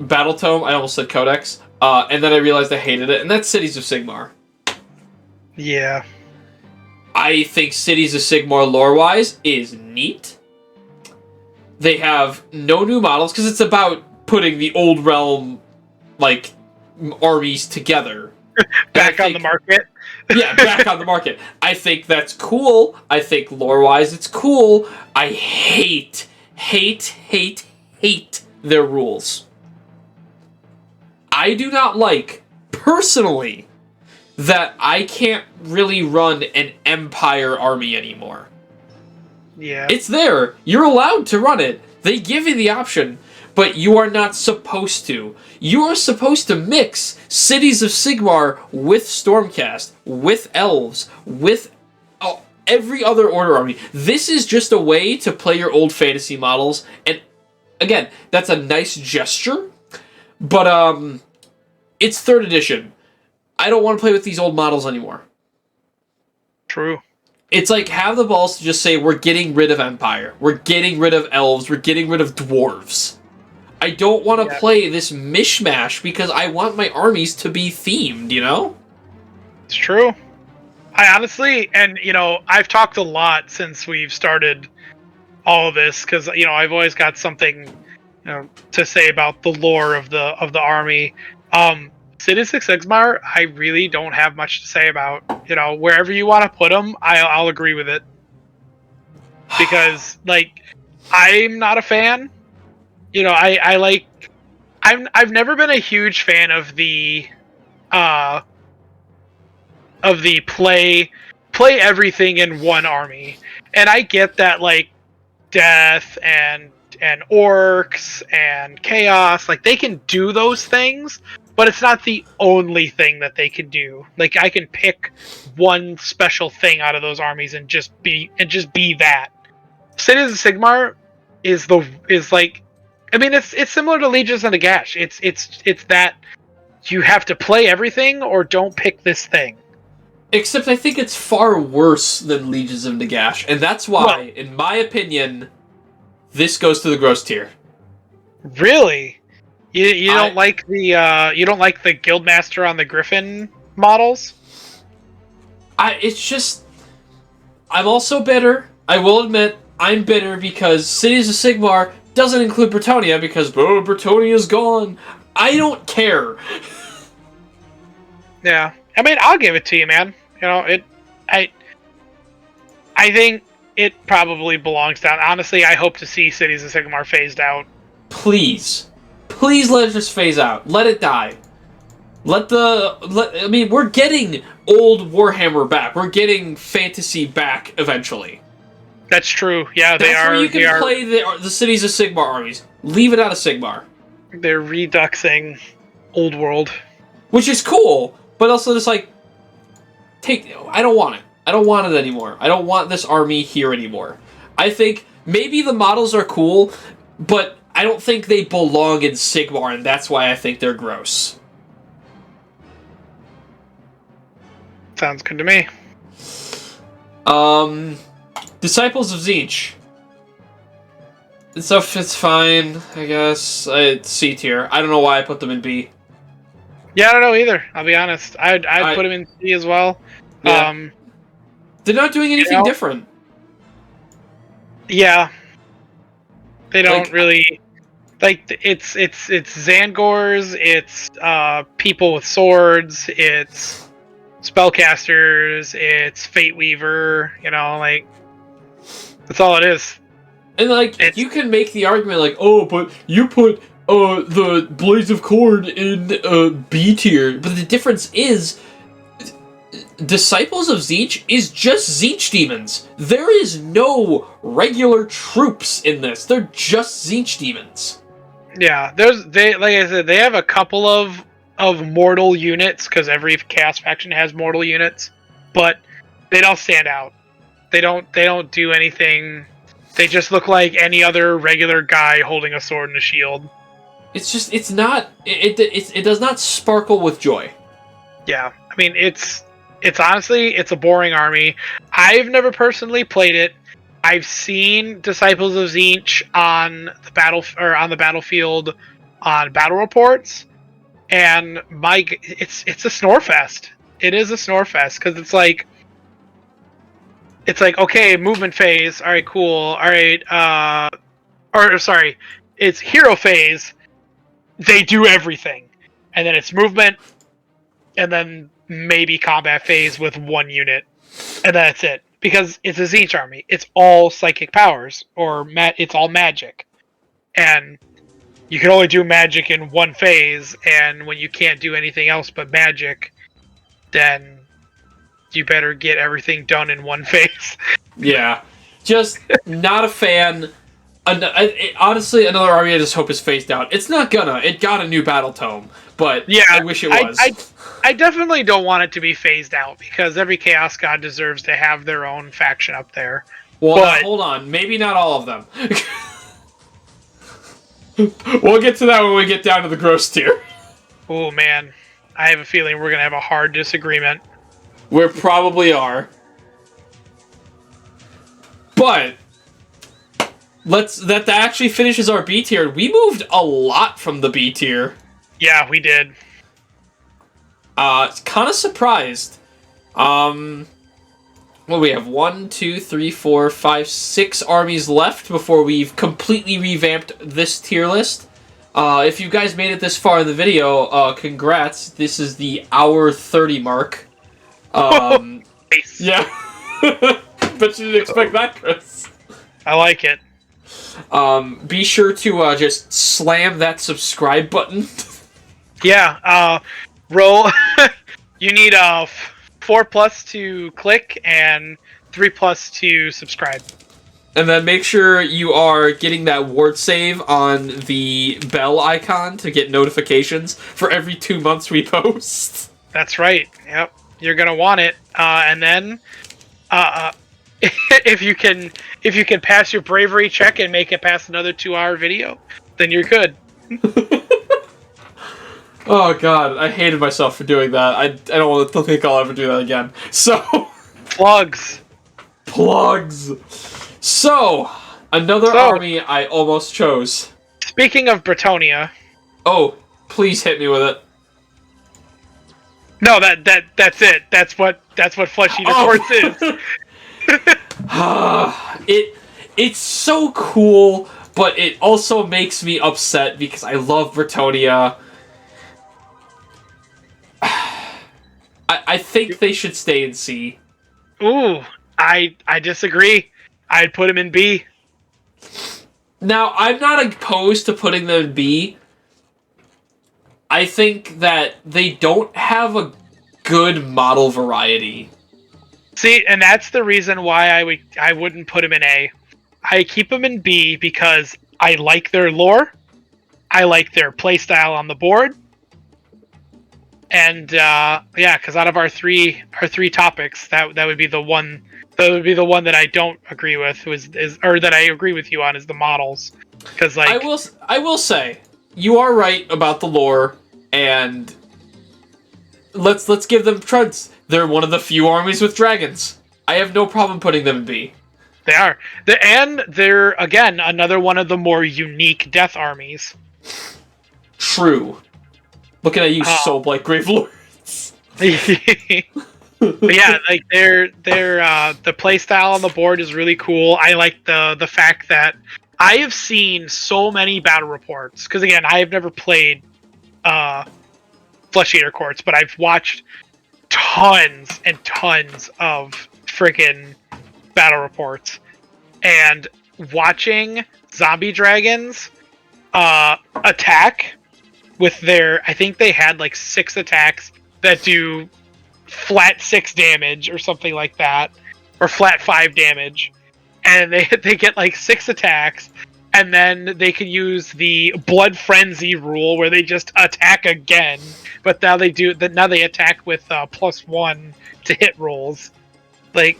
Battle Tome. I almost said Codex, and then I realized I hated it, and that's Cities of Sigmar. Yeah. I think Cities of Sigmar lore-wise is neat. They have no new models, because it's about putting the old realm, like, armies together. Back on the market. Yeah, back on the market. I think that's cool. I think lore-wise it's cool. I hate their rules. I do not like, personally, that I can't really run an Empire army anymore. Yeah. It's there. You're allowed to run it. They give you the option, but you are not supposed to. You are supposed to mix Cities of Sigmar with Stormcast, with Elves, with every other Order army. This is just a way to play your old fantasy models, and again, that's a nice gesture, but it's 3rd edition. I don't want to play with these old models anymore. True. It's like, have the balls to just say, we're getting rid of Empire. We're getting rid of Elves. We're getting rid of Dwarves. I don't want to play this mishmash because I want my armies to be themed, you know? It's true. I honestly, and, you know, I've talked a lot since we've started all of this because, you know, I've always got something, you know, to say about the lore of the army. Cities of Sigmar, I really don't have much to say about. You know, wherever you want to put them, I'll agree with it. Because, like, I'm not a fan. You know, I like I've never been a huge fan of the uh play everything in one army. And I get that, like, death and orcs and chaos, like, they can do those things, but it's not the only thing that they can do. Like, I can pick one special thing out of those armies and just be that. Cities of Sigmar is like, I mean, it's similar to Legions of Nagash. It's that you have to play everything or don't pick this thing. Except I think it's far worse than Legions of Nagash, and that's why, in my opinion, this goes to the gross tier. Really? You don't like the Guildmaster on the Griffin models? It's just, I'm also bitter. I will admit, I'm bitter because Cities of Sigmar doesn't include Bretonnia because Bretonia's gone. I don't care. Yeah, I mean, I'll give it to you, man. You know, I think it probably belongs down. Honestly, I hope to see Cities of Sigmar phased out. Please let it just phase out. Let it die. I mean, we're getting old Warhammer back. We're getting fantasy back eventually. That's true. Yeah, That's where you can play the Cities of Sigmar armies. Leave it out of Sigmar. They're reduxing Old World, which is cool, but also just like, I don't want it. I don't want it anymore. I don't want this army here anymore. I think maybe the models are cool, but I don't think they belong in Sigmar, and that's why I think they're gross. Sounds good to me. Disciples of Tzeentch. It's fine, I guess. It's C tier. I don't know why I put them in B. Yeah, I don't know either. I'll be honest. I'd put them in C as well. Yeah. They're not doing anything different. Yeah. They don't really, like, it's Zangors, it's people with swords, it's spellcasters, it's Fate Weaver, you know, like, that's all it is. And, like, you can make the argument, like, oh, but you put the Blades of Cord in B tier. But the difference is, Disciples of Tzeentch is just Tzeentch demons. There is no regular troops in this. They're just Tzeentch demons. Yeah, like I said, they have a couple of mortal units, because every Chaos faction has mortal units, but they don't stand out. They don't do anything. They just look like any other regular guy holding a sword and a shield. It's just, it does not sparkle with joy. Yeah, I mean, it's honestly, it's a boring army. I've never personally played it. I've seen Disciples of Tzeentch on the battlefield on battle reports, and it's a snore fest. It is a snore fest, because it's like, okay, movement phase. All right, cool. All right, it's hero phase. They do everything, and then it's movement, and then maybe combat phase with one unit, and that's it. Because it's a Tzeentch army. It's all psychic powers, or it's all magic. And you can only do magic in one phase, and when you can't do anything else but magic, then you better get everything done in one phase. Yeah. Just not a fan. Honestly, another army I just hope is phased out. It's not gonna. It got a new battle tome, but yeah, I wish it was. I definitely don't want it to be phased out, because every Chaos God deserves to have their own faction up there. Well, now, hold on. Maybe not all of them. We'll get to that when we get down to the gross tier. Oh, man. I have a feeling we're going to have a hard disagreement. We probably are. But that actually finishes our B tier. We moved a lot from the B tier. Yeah, we did. Kind of surprised. Well, we have 1, 2, 3, 4, 5, 6 armies left before we've completely revamped this tier list. If you guys made it this far in the video, congrats. This is the hour 30 mark. Nice. Yeah. Bet you didn't expect that, Chris. I like it. Be sure to just slam that subscribe button. Yeah, roll. You need 4+ to click and 3+ to subscribe. And then make sure you are getting that ward save on the bell icon to get notifications for every 2 months we post. That's right. Yep, you're gonna want it. And then, if you can pass your bravery check and make it past another 2-hour video, then you're good. Oh god, I hated myself for doing that. I don't want to think I'll ever do that again. So, Plugs. So, another army I almost chose. Speaking of Bretonia. Oh, please hit me with it. No, that's it. That's what Flesh Eater Quartz is. It's so cool, but it also makes me upset because I love Bretonia. I think they should stay in C. Ooh, I disagree. I'd put him in B. Now, I'm not opposed to putting them in B. I think that they don't have a good model variety. See, and that's the reason why I wouldn't put him in A. I keep him in B because I like their lore, I like their playstyle on the board, and yeah, because out of our three topics, that would be the one. That would be the one that I don't agree with, or that I agree with you on, is the models. Because like I will say you are right about the lore, and let's give them truds. They're one of the few armies with dragons. I have no problem putting them in B. They are, and they're again another one of the more unique death armies. True. Looking at you, Soul Blight Gravelords. But yeah, like their the play style on the board is really cool. I like the fact that I have seen so many battle reports, because again, I have never played Flesh Eater Courts, but I've watched tons and tons of freaking battle reports, and watching zombie dragons attack with their, I think they had like 6 attacks that do flat 6 damage or something like that, or flat 5 damage, and they get like 6 attacks, and then they can use the Blood Frenzy rule where they just attack again, but now they attack with +1 to hit rolls. Like,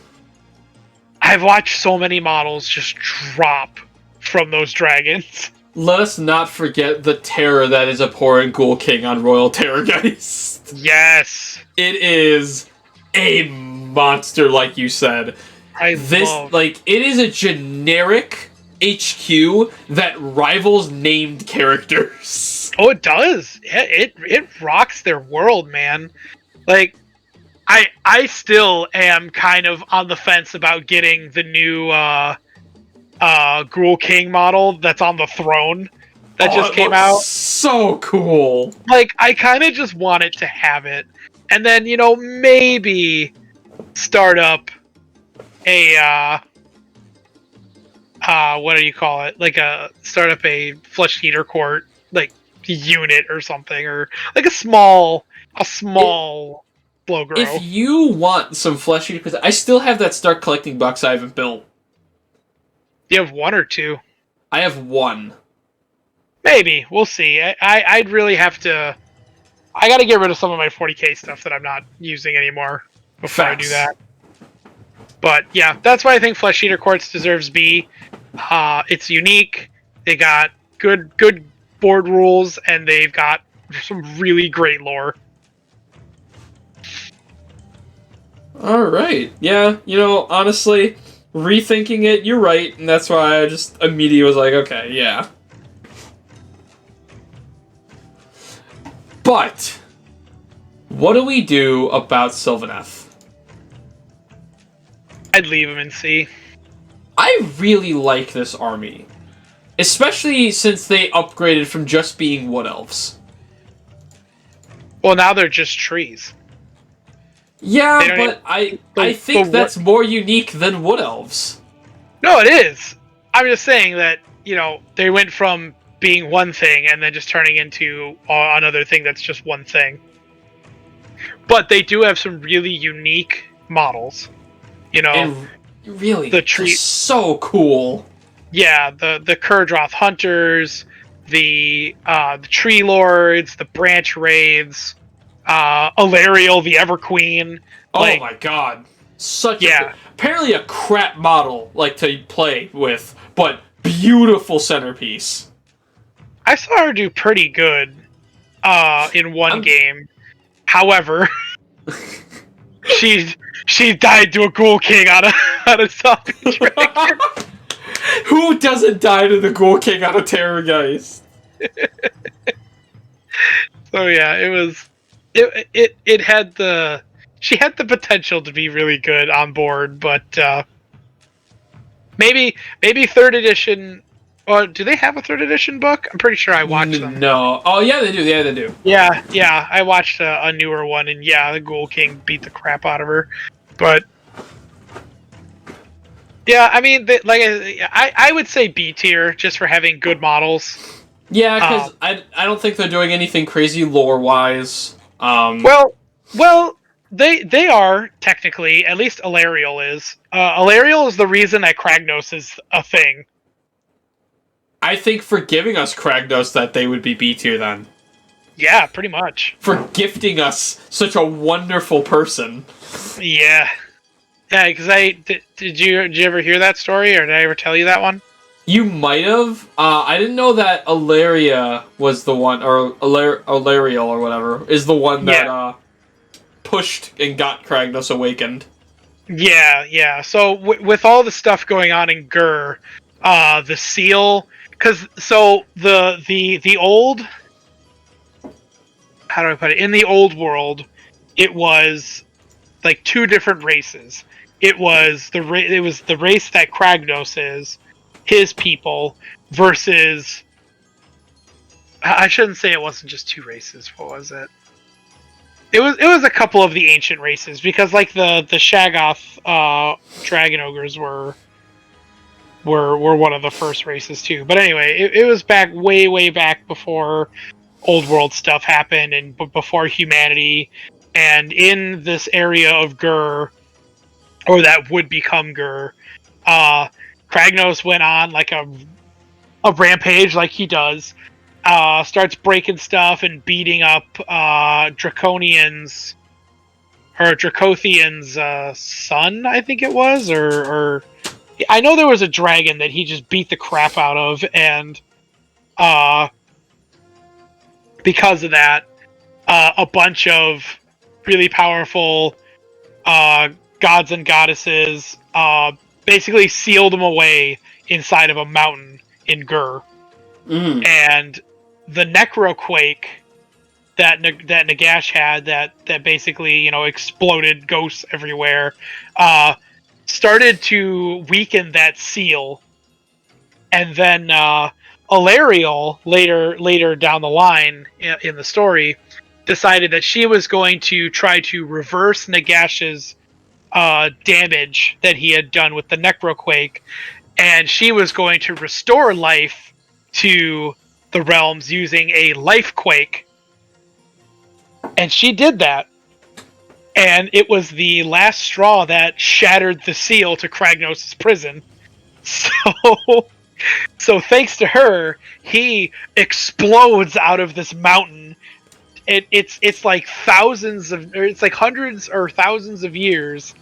I've watched so many models just drop from those dragons. Let us not forget the terror that is Abhorrent Ghoul King on Royal Terrorgeist. Yes! It is a monster, like you said. It is a generic HQ that rivals named characters. Oh, it does! It rocks their world, man. Like, I still am kind of on the fence about getting the new Ghoul King model that's on the throne that just came out. So cool. Like, I kind of just want it to have it, and then maybe start up a what do you call it? Like start up a Flesh Eater Court like unit or something, or like a small slow grow. If you want some Flesh Eater, because I still have that start collecting box I haven't built. You have 1 or 2? I have 1. Maybe. We'll see. I'd really have to... I gotta get rid of some of my 40k stuff that I'm not using anymore before I do that. But yeah, that's why I think Flesh Eater Quartz deserves B. It's unique. They got good board rules, and they've got some really great lore. Alright. Yeah, honestly, rethinking it, you're right, and that's why I just immediately was like, okay, yeah. But, what do we do about Sylvaneth? I'd leave him in C. I really like this army. Especially since they upgraded from just being Wood Elves. Well, now they're just trees. Yeah, but I think that's more unique than Wood Elves. No, it is. I'm just saying that, they went from being one thing and then just turning into another thing that's just one thing. But they do have some really unique models. And really, the they're tree. so cool. Yeah, the Kurdroth hunters, the tree lords, the branch wraiths, Alariel the Everqueen. Oh my god. Apparently a crap model, to play with, but beautiful centerpiece. I saw her do pretty good in one game. However, she died to a Ghoul King out of Zombie Dragon. Who doesn't die to the Ghoul King out of Terrorgeist? So yeah, it had she had the potential to be really good on board, but maybe third edition. Or do they have a third edition book? I'm pretty sure I watched them. No. Oh yeah, they do. Yeah, they do. Yeah. I watched a newer one, and yeah, the Ghoul King beat the crap out of her. But yeah, I mean, I would say B tier just for having good models. Yeah, because I don't think they're doing anything crazy lore wise. Well, they are technically, at least Alariel is. Alariel is the reason that Kragnos is a thing. I think for giving us Kragnos that they would be B tier then. Yeah, pretty much. For gifting us such a wonderful person. Yeah. Yeah, because did you ever hear that story, or did I ever tell you that one? You might have. I didn't know that Alaria was the one, or Alariel or whatever, is the one that pushed and got Kragnos awakened. Yeah. So with all the stuff going on in Gur, the seal, the old, how do I put it? In the old world, it was like two different races. It was the race that Kragnos is, his people, versus. I shouldn't say it wasn't just two races. What was it? It was a couple of the ancient races, because the Shaggoth dragon ogres were one of the first races too. But anyway, it was back way back before old world stuff happened, and before humanity, and in this area of Gur, or that would become Gur, Kragnos went on a rampage like he does. Starts breaking stuff and beating up Dracothian's son, I think it was, or I know there was a dragon that he just beat the crap out of, and because of that, a bunch of really powerful gods and goddesses basically sealed him away inside of a mountain in Gur. And the necroquake that Nagash had, that basically exploded ghosts everywhere, started to weaken that seal, and then Alariel later down the line in the story decided that she was going to try to reverse Nagash's damage that he had done with the necroquake, and she was going to restore life to the realms using a lifequake. And she did that. And it was the last straw that shattered the seal to Kragnos' prison. So thanks to her, he explodes out of this mountain. It's like it's like hundreds or thousands of years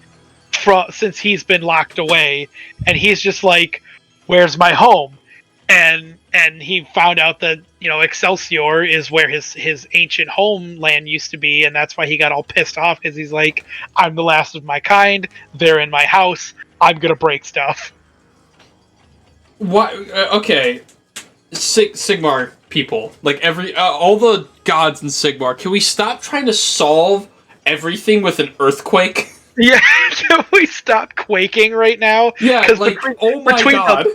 since he's been locked away, and he's just like, "Where's my home?" And he found out that Excelsior is where his ancient homeland used to be, and that's why he got all pissed off, because he's like, I'm the last of my kind, they're in my house, I'm gonna break stuff. What? Okay, Sigmar people, all the gods in Sigmar, can we stop trying to solve everything with an earthquake? Yeah, can we stop quaking right now? Yeah, oh my god.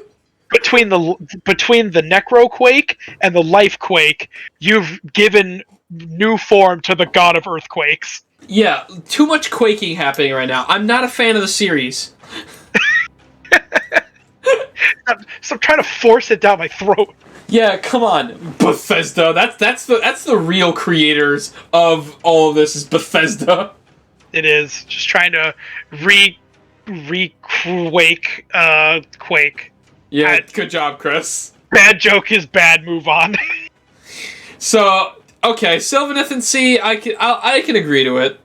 Between the necroquake and the lifequake, you've given new form to the god of earthquakes. Yeah, too much quaking happening right now. I'm not a fan of the series. Stop trying to force it down my throat. Yeah, come on, Bethesda. That's the real creators of all of this is Bethesda. It is just trying to quake. Quake. Yeah, good job, Chris. Bad joke is bad. Move on. So okay, Sylvaneth and C, I can agree to it.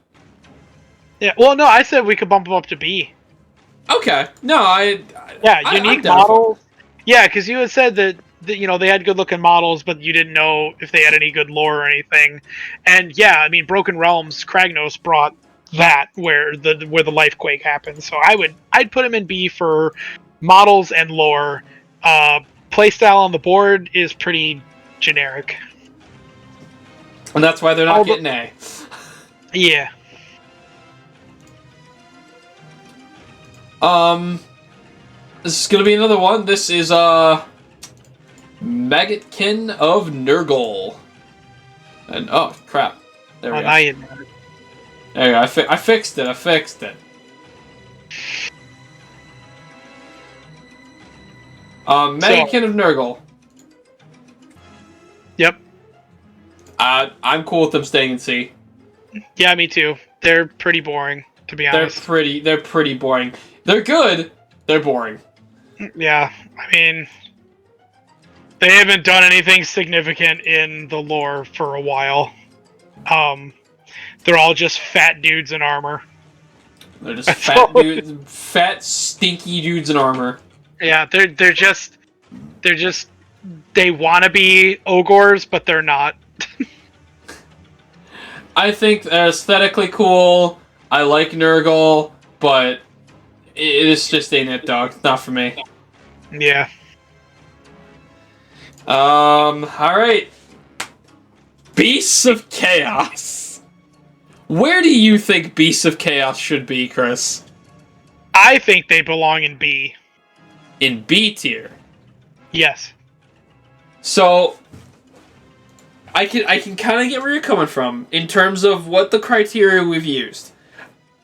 Yeah. Well, no, I said we could bump them up to B. Okay. No, unique models. Yeah, because you had said that they had good looking models, but you didn't know if they had any good lore or anything. And yeah, I mean, Broken Realms, Kragnos brought that where the Lifequake happened. So I'd put him in B for models and lore. Playstyle on the board is pretty generic, and that's why they're not getting A. Yeah. This is gonna be another one. This is Maggotkin of Nurgle. And oh crap. There we go. There you go. I fixed it. Maggotkin of Nurgle. Yep. I'm cool with them staying in C. Yeah, me too. They're pretty boring, to be honest. They're pretty boring. They're good. They're boring. Yeah, I mean, they haven't done anything significant in the lore for a while. They're all just fat dudes in armor. They're just fat stinky dudes in armor. Yeah, they're just they want to be ogres, but they're not. I think they're aesthetically cool. I like Nurgle, but it's just ain't it, dog. Not for me. Yeah. Alright. Beasts of Chaos. Where do you think Beasts of Chaos should be, Chris? I think they belong in B. In B tier? Yes. So, I can kind of get where you're coming from in terms of what the criteria we've used.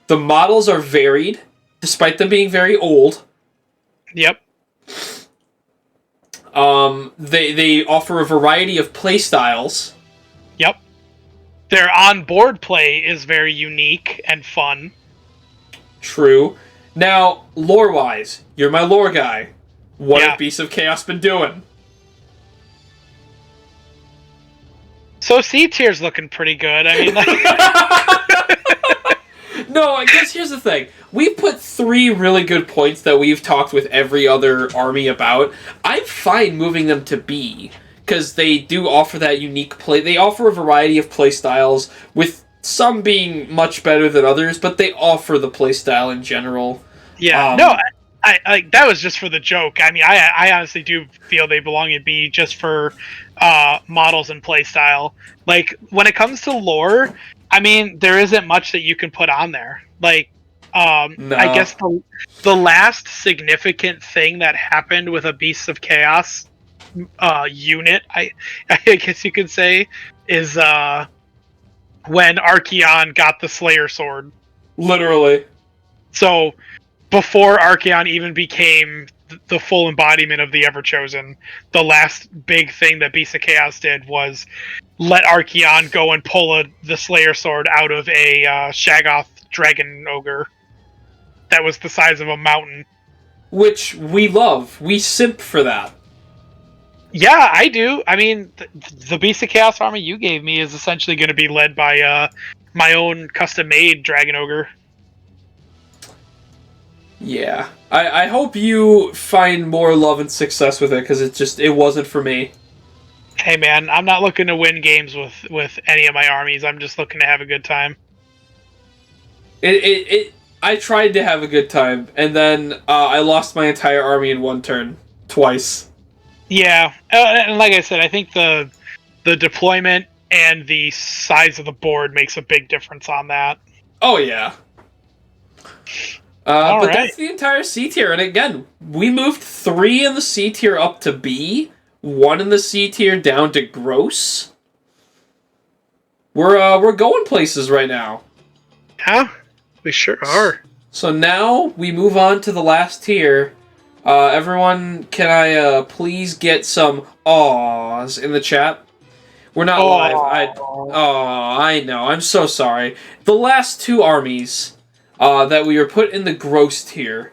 The models are varied, despite them being very old. Yep. They offer a variety of play styles. Yep. Their on-board play is very unique and fun. True. Now, lore-wise, you're my lore guy. What have Beasts of Chaos been doing? So C tier's looking pretty good. I mean, No, I guess here's the thing. We put 3 really good points that we've talked with every other army about. I'm fine moving them to B, because they do offer that unique play. They offer a variety of play styles, with some being much better than others, but they offer the play style in general. Yeah, no, I that was just for the joke. I mean, I honestly do feel they belong in B just for models and play style. Like, when it comes to lore, I mean, there isn't much that you can put on there. Like, No. I guess the last significant thing that happened with a Beasts of Chaos unit, I guess you could say, is when Archaon got the Slayer Sword. Literally. So, before Archaon even became the full embodiment of the Everchosen, the last big thing that Beasts of Chaos did was let Archaon go and pull the Slayer Sword out of a Shaggoth Dragon Ogre that was the size of a mountain. Which we love. We simp for that. Yeah, I do. I mean, the Beast of Chaos army you gave me is essentially going to be led by my own custom-made Dragon Ogre. Yeah. I hope you find more love and success with it, because it wasn't for me. Hey man, I'm not looking to win games with any of my armies. I'm just looking to have a good time. I tried to have a good time, and then I lost my entire army in one turn. Twice. Yeah, and like I said, I think the deployment and the size of the board makes a big difference on that. Oh, yeah. But that's the entire C tier, and again, we moved 3 in the C tier up to B, 1 in the C tier down to gross. We're going places right now. Yeah, we sure are. So now we move on to the last tier, Everyone, can I please get some awes in the chat? We're not live. I know. I'm so sorry. The last two armies that we were put in the gross tier.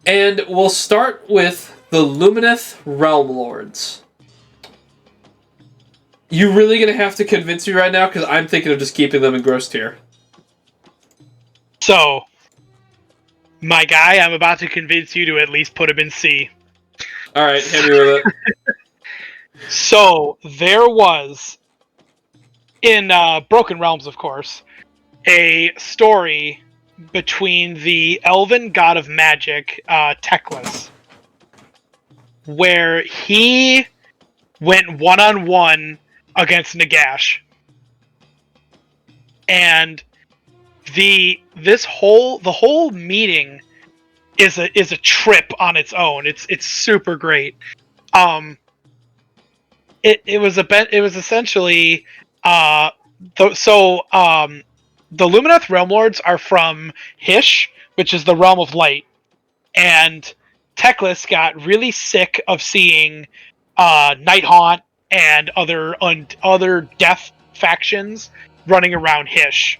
And we'll start with the Lumineth Realm Lords. You really gonna have to convince me right now? Because I'm thinking of just keeping them in gross tier. So, my guy, I'm about to convince you to at least put him in C. Alright, hit me with it. So, there was, in Broken Realms, of course, a story between the elven god of magic, Teclis, where he went one-on-one against Nagash. And the whole meeting is a trip on its own. It's super great. It was essentially the Lumineth Realm Lords are from Hysh, which is the realm of light, and Teclis got really sick of seeing Nighthaunt and other death factions running around Hysh.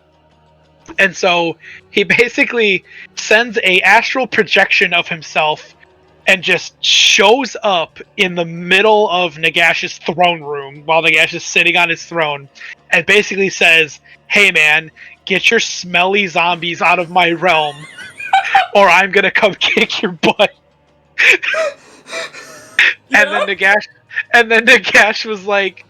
And so he basically sends a astral projection of himself and just shows up in the middle of Nagash's throne room while Nagash is sitting on his throne and basically says, "Hey man, get your smelly zombies out of my realm or I'm gonna come kick your butt." Yeah. And then Nagash was like,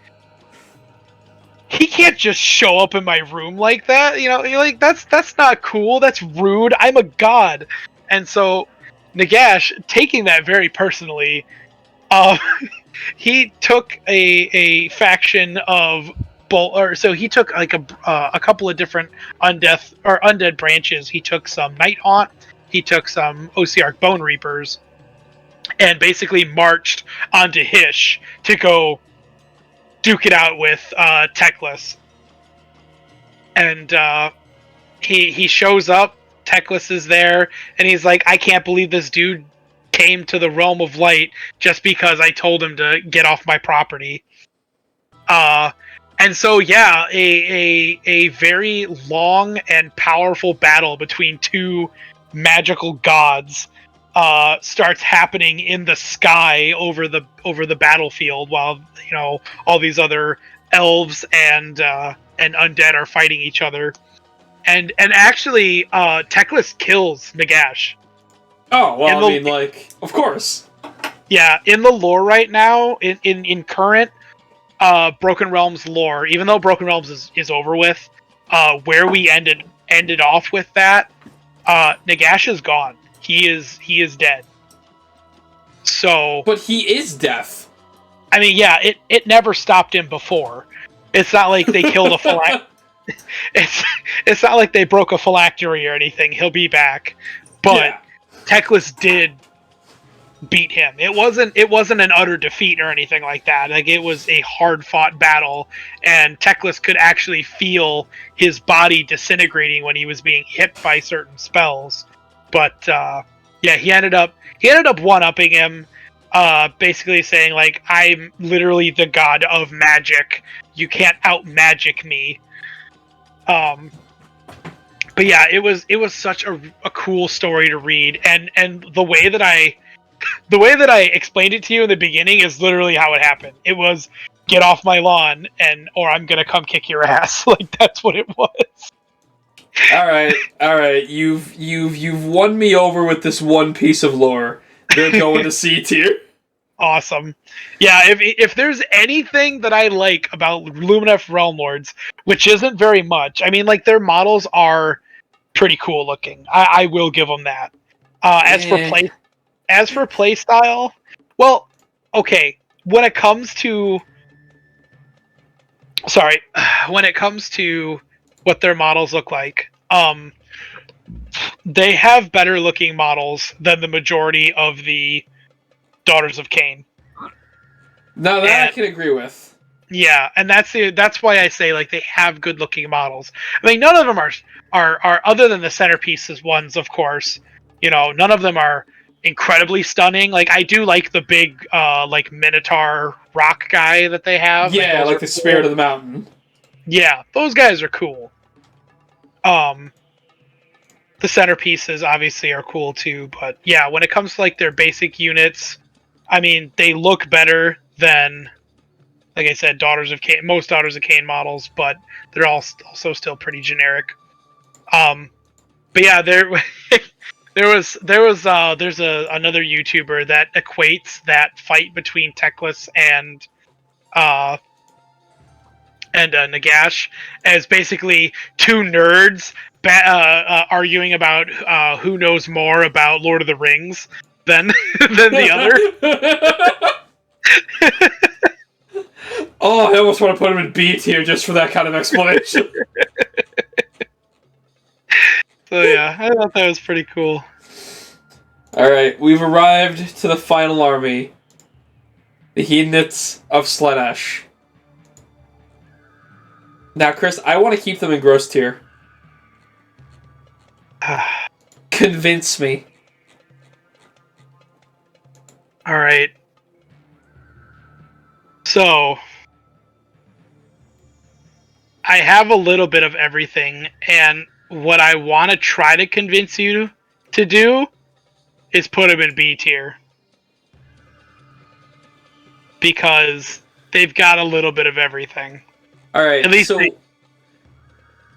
he can't just show up in my room like that. You know, like that's not cool. That's rude. I'm a god. And so Nagash, taking that very personally, he took a faction of so he took like a couple of different undead branches. He took some Nighthaunt, he took some Osiarch Bone Reapers, and basically marched onto Hysh to go duke it out with Teclis. And he shows up, Teclis is there, and he's like, "I can't believe this dude came to the realm of light just because I told him to get off my property." And so yeah, a very long and powerful battle between two magical gods starts happening in the sky over the battlefield, while all these other elves and undead are fighting each other, and actually Teclis kills Nagash. Oh well, of course. Yeah, in the lore right now, in current Broken Realms lore, even though Broken Realms is over with, where we ended off with that, Nagash is gone. He is dead. So, but he is deaf. I mean, yeah, it never stopped him before. It's not like they killed a it's not like they broke a phylactery or anything. He'll be back. But Teclis did beat him. It wasn't an utter defeat or anything like that. Like, it was a hard fought battle, and Teclis could actually feel his body disintegrating when he was being hit by certain spells. But yeah, he ended up one-upping him, basically saying, like, "I'm literally the god of magic. You can't out-magic me." But yeah, it was such a cool story to read, and the way that I explained it to you in the beginning is literally how it happened. It was, "Get off my lawn, or I'm gonna come kick your ass." Like, that's what it was. All right. You've won me over with this one piece of lore. They're going to C tier. Awesome. Yeah, if there's anything that I like about Lumineth Realm Lords, which isn't very much, I mean, like, their models are pretty cool looking. I will give them that. As for play style, well, okay. When it comes to what their models look like, they have better looking models than the majority of the Daughters of Cain. No, that I can agree with. Yeah, and that's why I say, like, they have good looking models. I mean, none of them are other than the centerpieces ones, of course. None of them are incredibly stunning. Like I do like the big like Minotaur rock guy that they have. Yeah, those like are the cool. Spirit of the Mountain. Yeah, those guys are cool. The centerpieces obviously are cool too, but yeah, when it comes to like their basic units, I mean, they look better than, like I said, most Daughters of Cain models, but they're all also still pretty generic. But yeah, there's another YouTuber that equates that fight between Teclis uh and Nagash as basically two nerds arguing about who knows more about Lord of the Rings than than the other. Oh, I almost want to put him in B tier just for that kind of explanation. So yeah, I thought that was pretty cool. Alright, we've arrived to the final army. The Hedonists of Slaanesh. Now, Chris, I want to keep them in gross tier. Convince me. Alright. So, I have a little bit of everything, and what I want to try to convince you to do is put them in B tier. Because they've got a little bit of everything. Alright, At least so...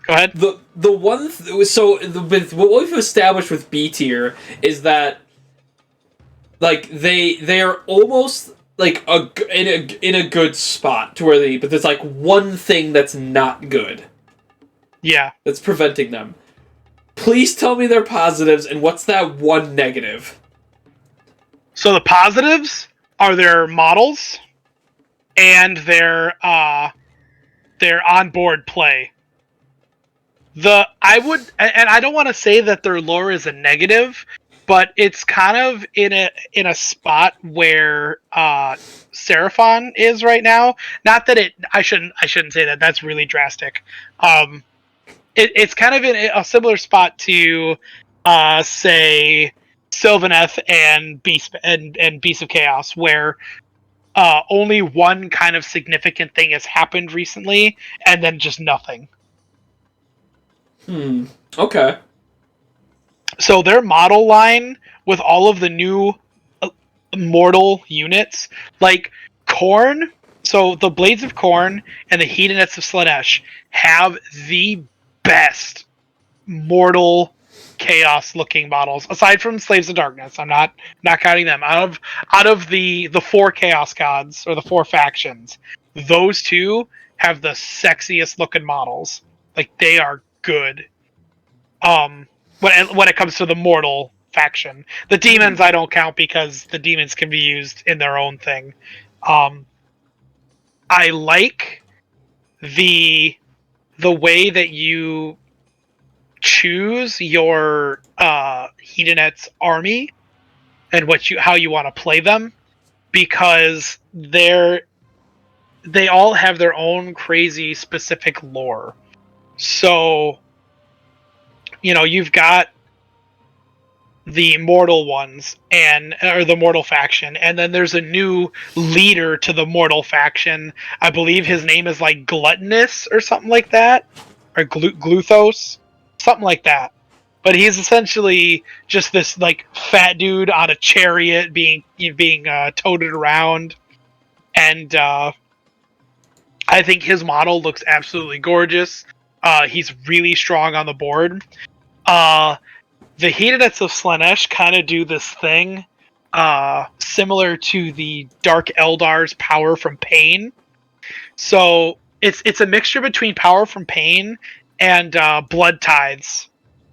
Go ahead. With what we've established with B tier is that like they are almost like in a good spot to where but there's like one thing that's not good. Yeah. That's preventing them. Please tell me their positives and what's that one negative? So the positives are their models and their onboard play. I don't want to say that their lore is a negative, but it's kind of in a spot where Seraphon is right now. Not that I shouldn't say that. That's really drastic. It's kind of in a similar spot to say Sylvaneth and Beast of Chaos, where only one kind of significant thing has happened recently, and then just nothing. Okay. So their model line with all of the new mortal units, like Khorne, so the Blades of Khorne and the Hedonists of Slaanesh have the best mortal chaos looking models aside from Slaves of Darkness. I'm not counting them. Out of the four chaos gods or the four factions, those two have the sexiest looking models. Like they are good. When it comes to the mortal faction, the demons I don't count because the demons can be used in their own thing. I like the way that you choose your Hedonet's army and how you want to play them, because they all have their own crazy specific lore. So, you've got the mortal ones or the mortal faction, and then there's a new leader to the mortal faction. I believe his name is like Gluttonous or something like that, or Gluthos, something like that. But he's essentially just this like fat dude on a chariot being toted around, and I think his model looks absolutely gorgeous. He's really strong on the board. The Hedonists of Slaanesh kind of do this thing similar to the Dark Eldar's Power from Pain. So it's a mixture between Power from Pain and Blood Tides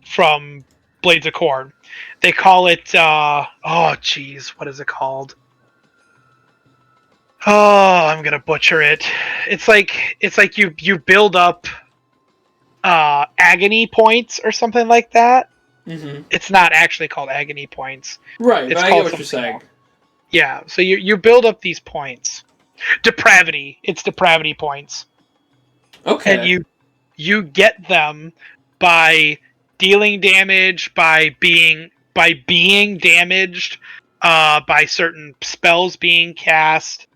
from Blades of Khorne. They call it what is it called? Oh, I'm gonna butcher it. It's like you build up agony points or something like that. Mm-hmm. It's not actually called agony points. Right, It's but I called get what you're saying. else. Yeah, so you build up these points. Depravity. It's depravity points. Okay. And you get them by dealing damage, by by being damaged, by certain spells being cast.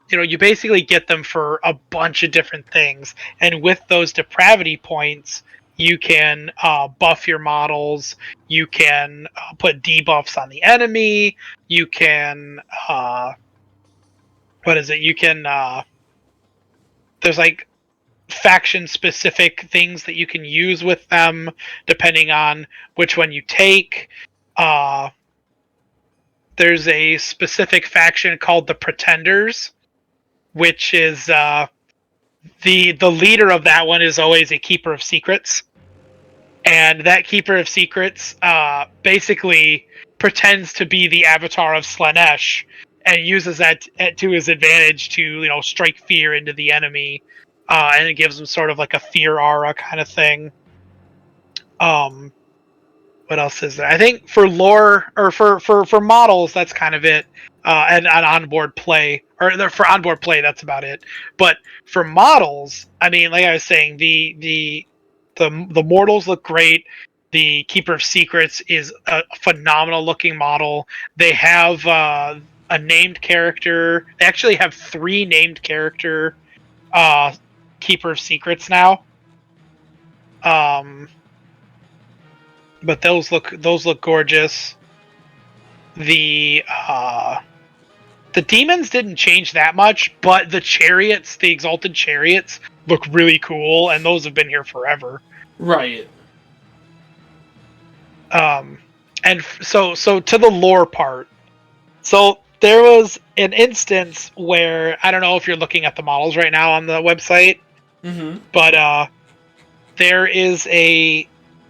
You basically get them for a bunch of different things, and with those depravity points, you can buff your models. You can put debuffs on the enemy. You can what is it? You can there's like faction specific things that you can use with them depending on which one you take. There's a specific faction called the Pretenders, which is the leader of that one is always a keeper of secrets, and that keeper of secrets basically pretends to be the avatar of Slanesh and uses that to his advantage to strike fear into the enemy, and it gives him sort of like a fear aura kind of thing. What else is there? I think for lore or for models, that's kind of it. And on onboard play, or for onboard play, that's about it. But for models, I mean, like I was saying, the mortals look great. The Keeper of Secrets is a phenomenal looking model. They have a named character. They actually have 3 named character Keeper of Secrets now. But those look gorgeous. The demons didn't change that much, but the chariots, the exalted chariots, look really cool, and those have been here forever. Right. And so to the lore part. So there was an instance where, I don't know if you're looking at the models right now on the website, but there is a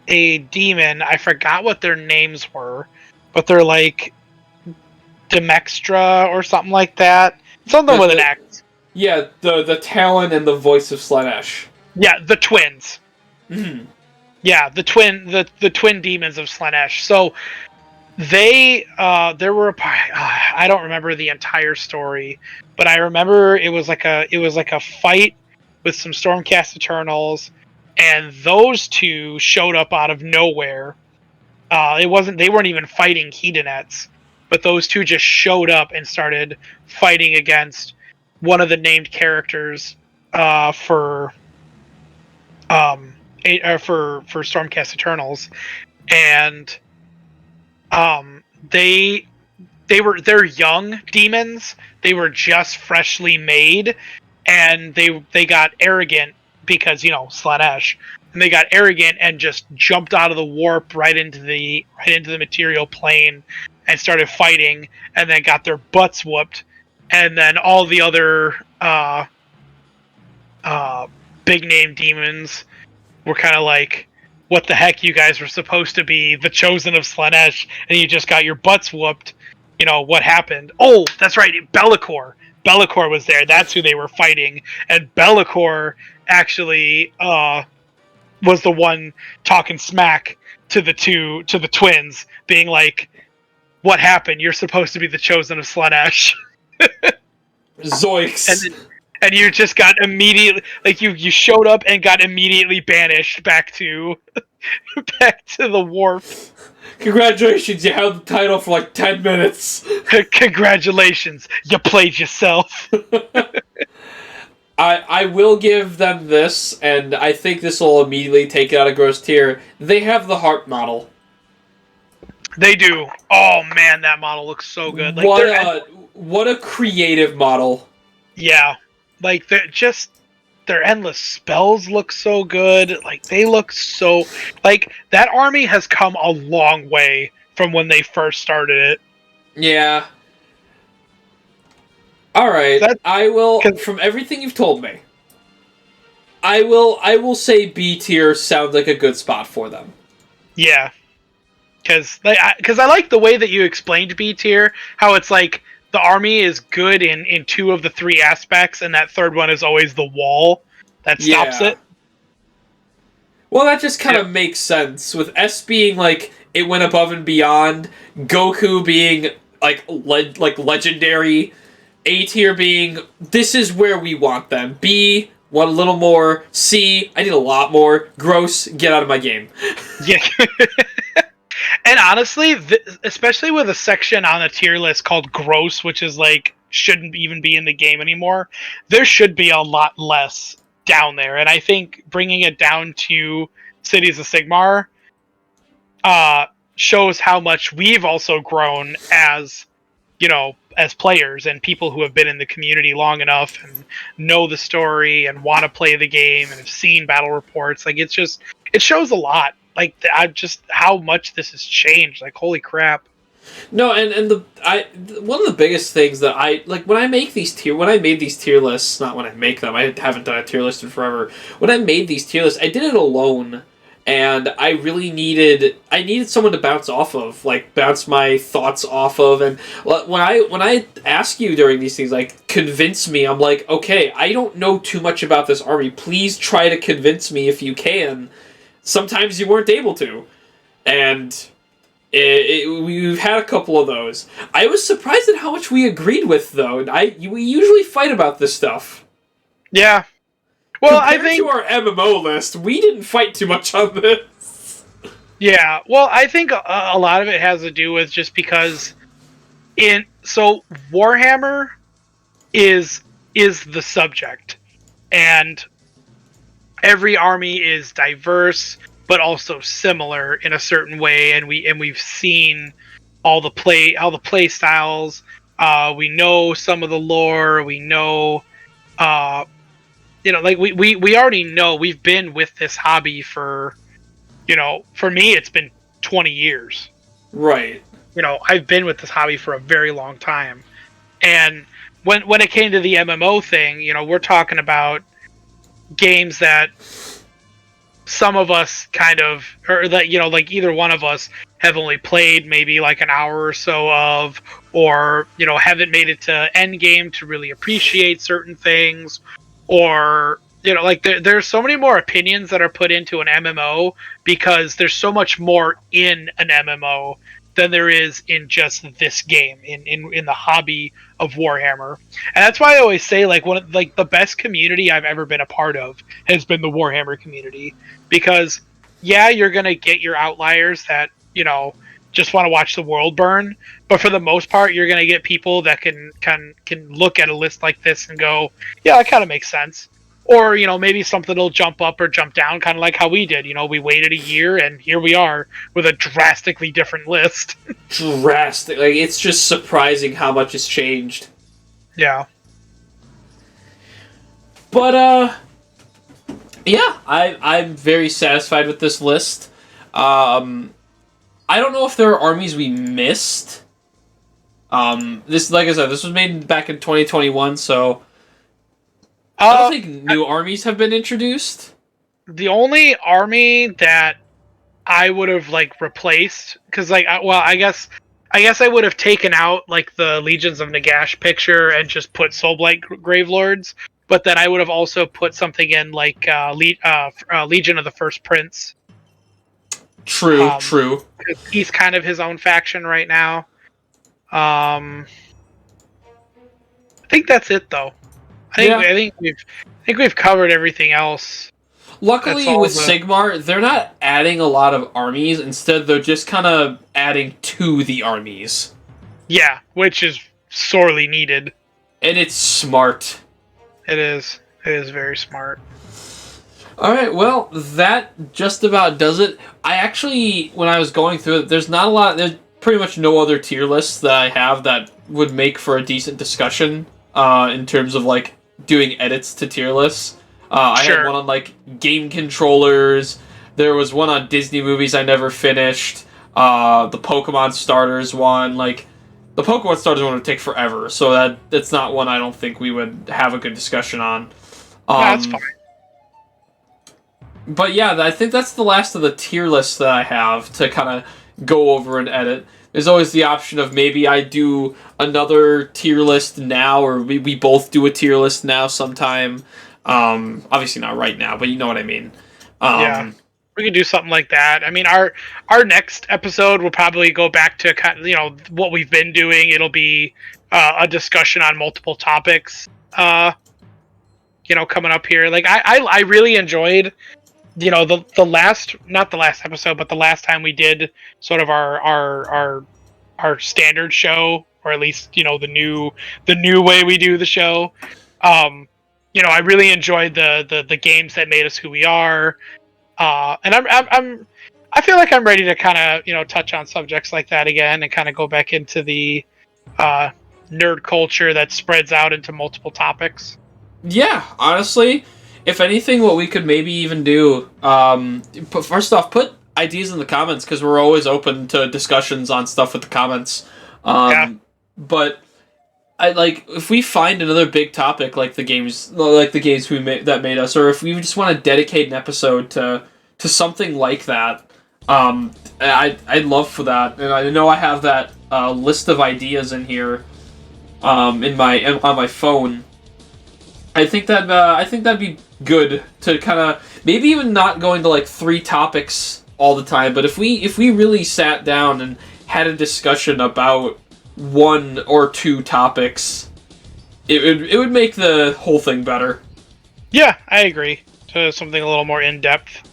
demon. I forgot what their names were, but they're like Demextra or something like that. Something with an X. Yeah, the Talon and the voice of Slanesh. Yeah, the twins. Yeah, the twin demons of Slanesh. So they there were I don't remember the entire story, but I remember it was like a fight with some Stormcast Eternals, and those two showed up out of nowhere. They weren't even fighting Hedonites, but those two just showed up and started fighting against one of the named characters for Stormcast Eternals, and they're young demons. They were just freshly made, and they got arrogant because Slanesh, and they got arrogant and just jumped out of the warp right into the material plane and started fighting, and then got their butts whooped, and then all the other big name demons were kind of like, what the heck, you guys were supposed to be the chosen of Slanesh, and you just got your butts whooped. What happened? Oh, that's right, Be'lakor. Be'lakor was there. That's who they were fighting, and Be'lakor actually was the one talking smack to the twins, being like, what happened? You're supposed to be the chosen of Slanesh. Zoinks. And you just got immediately, like, you showed up and got immediately banished back to the warp. Congratulations, you held the title for like 10 minutes. Congratulations, you played yourself. I will give them this, and I think this will immediately take it out of gross tier. They have the heart model. They do. Oh man, that model looks so good. Like, what a creative model. Yeah. Like, their endless spells look so good. Like, they look so... Like, that army has come a long way from when they first started it. Yeah. Alright, I will... From everything you've told me, I will say B tier sounds like a good spot for them. Yeah. Because I like the way that you explained B tier, how it's like, the army is good in 2 of the 3 aspects, and that third one is always the wall that stops it. Well, that just kind of makes sense. With S being like, it went above and beyond, Goku being like legendary, A tier being, this is where we want them. B, want a little more. C, I need a lot more. Gross, get out of my game. Yeah. And honestly, especially with a section on a tier list called gross, which is like shouldn't even be in the game anymore, there should be a lot less down there. And I think bringing it down to Cities of Sigmar shows how much we've also grown as, as players and people who have been in the community long enough and know the story and want to play the game and have seen battle reports. Like it shows a lot. Like I just how much this has changed. Like holy crap. No, and one of the biggest things that I like when I made these tier lists, not when I make them. I haven't done a tier list in forever. When I made these tier lists, I did it alone, and I really needed someone to bounce off of, like bounce my thoughts off of. And when I ask you during these things, like convince me, I'm like, okay, I don't know too much about this army. Please try to convince me if you can. Sometimes you weren't able to, and. We've had a couple of those. I was surprised at how much we agreed with, though. We usually fight about this stuff. Yeah. Well, Compared I think to our MMO list, we didn't fight too much on this. Yeah. Well, I think a lot of it has to do with just because Warhammer is the subject, and every army is diverse but also similar in a certain way, and we've seen all the play styles. We know some of the lore. We know, like we already know. We've been with this hobby for, for me, it's been 20 years. Right. I've been with this hobby for a very long time, and when it came to the MMO thing, we're talking about games that some of us kind of, or that, like either one of us have only played maybe like an hour or so of, or, haven't made it to end game to really appreciate certain things, or, like there's so many more opinions that are put into an MMO because there's so much more in an MMO than there is in just this game, in the hobby of Warhammer. And that's why I always say, like, the best community I've ever been a part of has been the Warhammer community. Because, yeah, you're going to get your outliers that, just want to watch the world burn. But for the most part, you're going to get people that can look at a list like this and go, yeah, that kind of makes sense. Or, maybe something will jump up or jump down, kind of like how we did. We waited a year, and here we are with a drastically different list. Drastic. Like, it's just surprising how much has changed. Yeah. But, yeah, I'm very satisfied with this list. I don't know if there are armies we missed. This, like I said, this was made back in 2021, so I don't think new armies have been introduced. The only army that I would have replaced, because I guess I would have taken out the Legions of Nagash picture and just put Soulblight Gravelords, but then I would have also put something in Legion of the First Prince. True. He's kind of his own faction right now. I think that's it, though. I think we've covered everything else. Luckily, with Sigmar, they're not adding a lot of armies. Instead, they're just kind of adding to the armies. Yeah, which is sorely needed. And it's smart. It is. It is very smart. Alright, well, that just about does it. I actually, when I was going through it, there's pretty much no other tier lists that I have that would make for a decent discussion, in terms of, doing edits to tier lists. I had one on, game controllers. There was one on Disney movies I never finished. The Pokemon starters one. The Pokemon starters one would take forever, so that's not one I don't think we would have a good discussion on. That's fine. But yeah, I think that's the last of the tier lists that I have to kind of go over and edit. There's always the option of maybe I do another tier list now, or we both do a tier list now sometime. Obviously not right now, but you know what I mean. Yeah, we could do something like that. I mean, our next episode will probably go back to what we've been doing. It'll be a discussion on multiple topics. Coming up here. I really enjoyed the last, not the last episode, but the last time we did sort of our standard show, or at least the new way we do the show. I really enjoyed the games that made us who we are, and I feel like I'm ready to kind of touch on subjects like that again and kind of go back into the nerd culture that spreads out into multiple topics. Yeah, honestly, if anything, what we could maybe even do, first off, put ideas in the comments, because we're always open to discussions on stuff with the comments. Yeah. But I like if we find another big topic like the games that made us, or if we just want to dedicate an episode to something like that. I'd love for that, and I know I have that list of ideas in here, on my phone. I think that'd be good to kind of maybe even not going to like 3 topics all the time, but if we really sat down and had a discussion about 1 or 2 topics, it would make the whole thing better. Yeah, I agree. To something a little more in depth.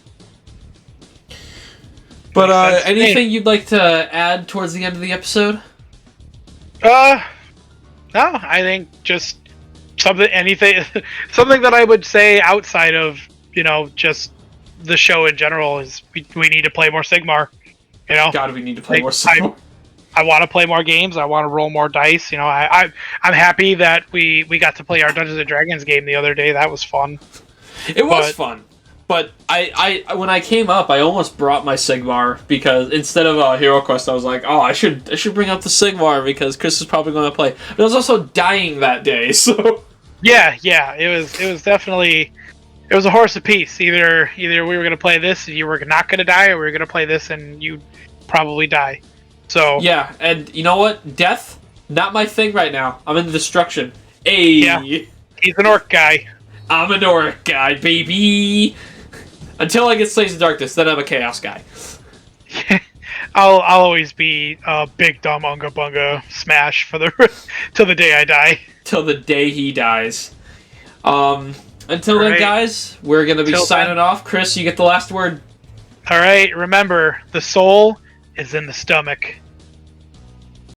But anything you'd like to add towards the end of the episode? No, I think just something that I would say outside of just the show in general is we need to play more Sigmar. God, we need to play more Sigmar. I want to play more games. I want to roll more dice. I'm happy that we got to play our Dungeons and Dragons game the other day. That was fun. It was fun. But I when I came up, I almost brought my Sigmar, because instead of a Hero Quest, I was like, oh, I should bring up the Sigmar because Chris is probably going to play. But I was also dying that day, so yeah, it was definitely, it was a horse apiece. Either we were going to play this and you were not going to die, or we were going to play this and you'd probably die. So yeah, and you know what? Death, not my thing right now. I'm in destruction. Hey, yeah, he's an orc guy. I'm an orc guy, baby. Until I get Slaves of Darkness, then I'm a Chaos guy. I'll always be big dumb Unga Bunga Smash till the day I die. Till the day he dies. Until then, guys, we're gonna be signing off. Chris, you get the last word. All right. Remember, the soul is in the stomach.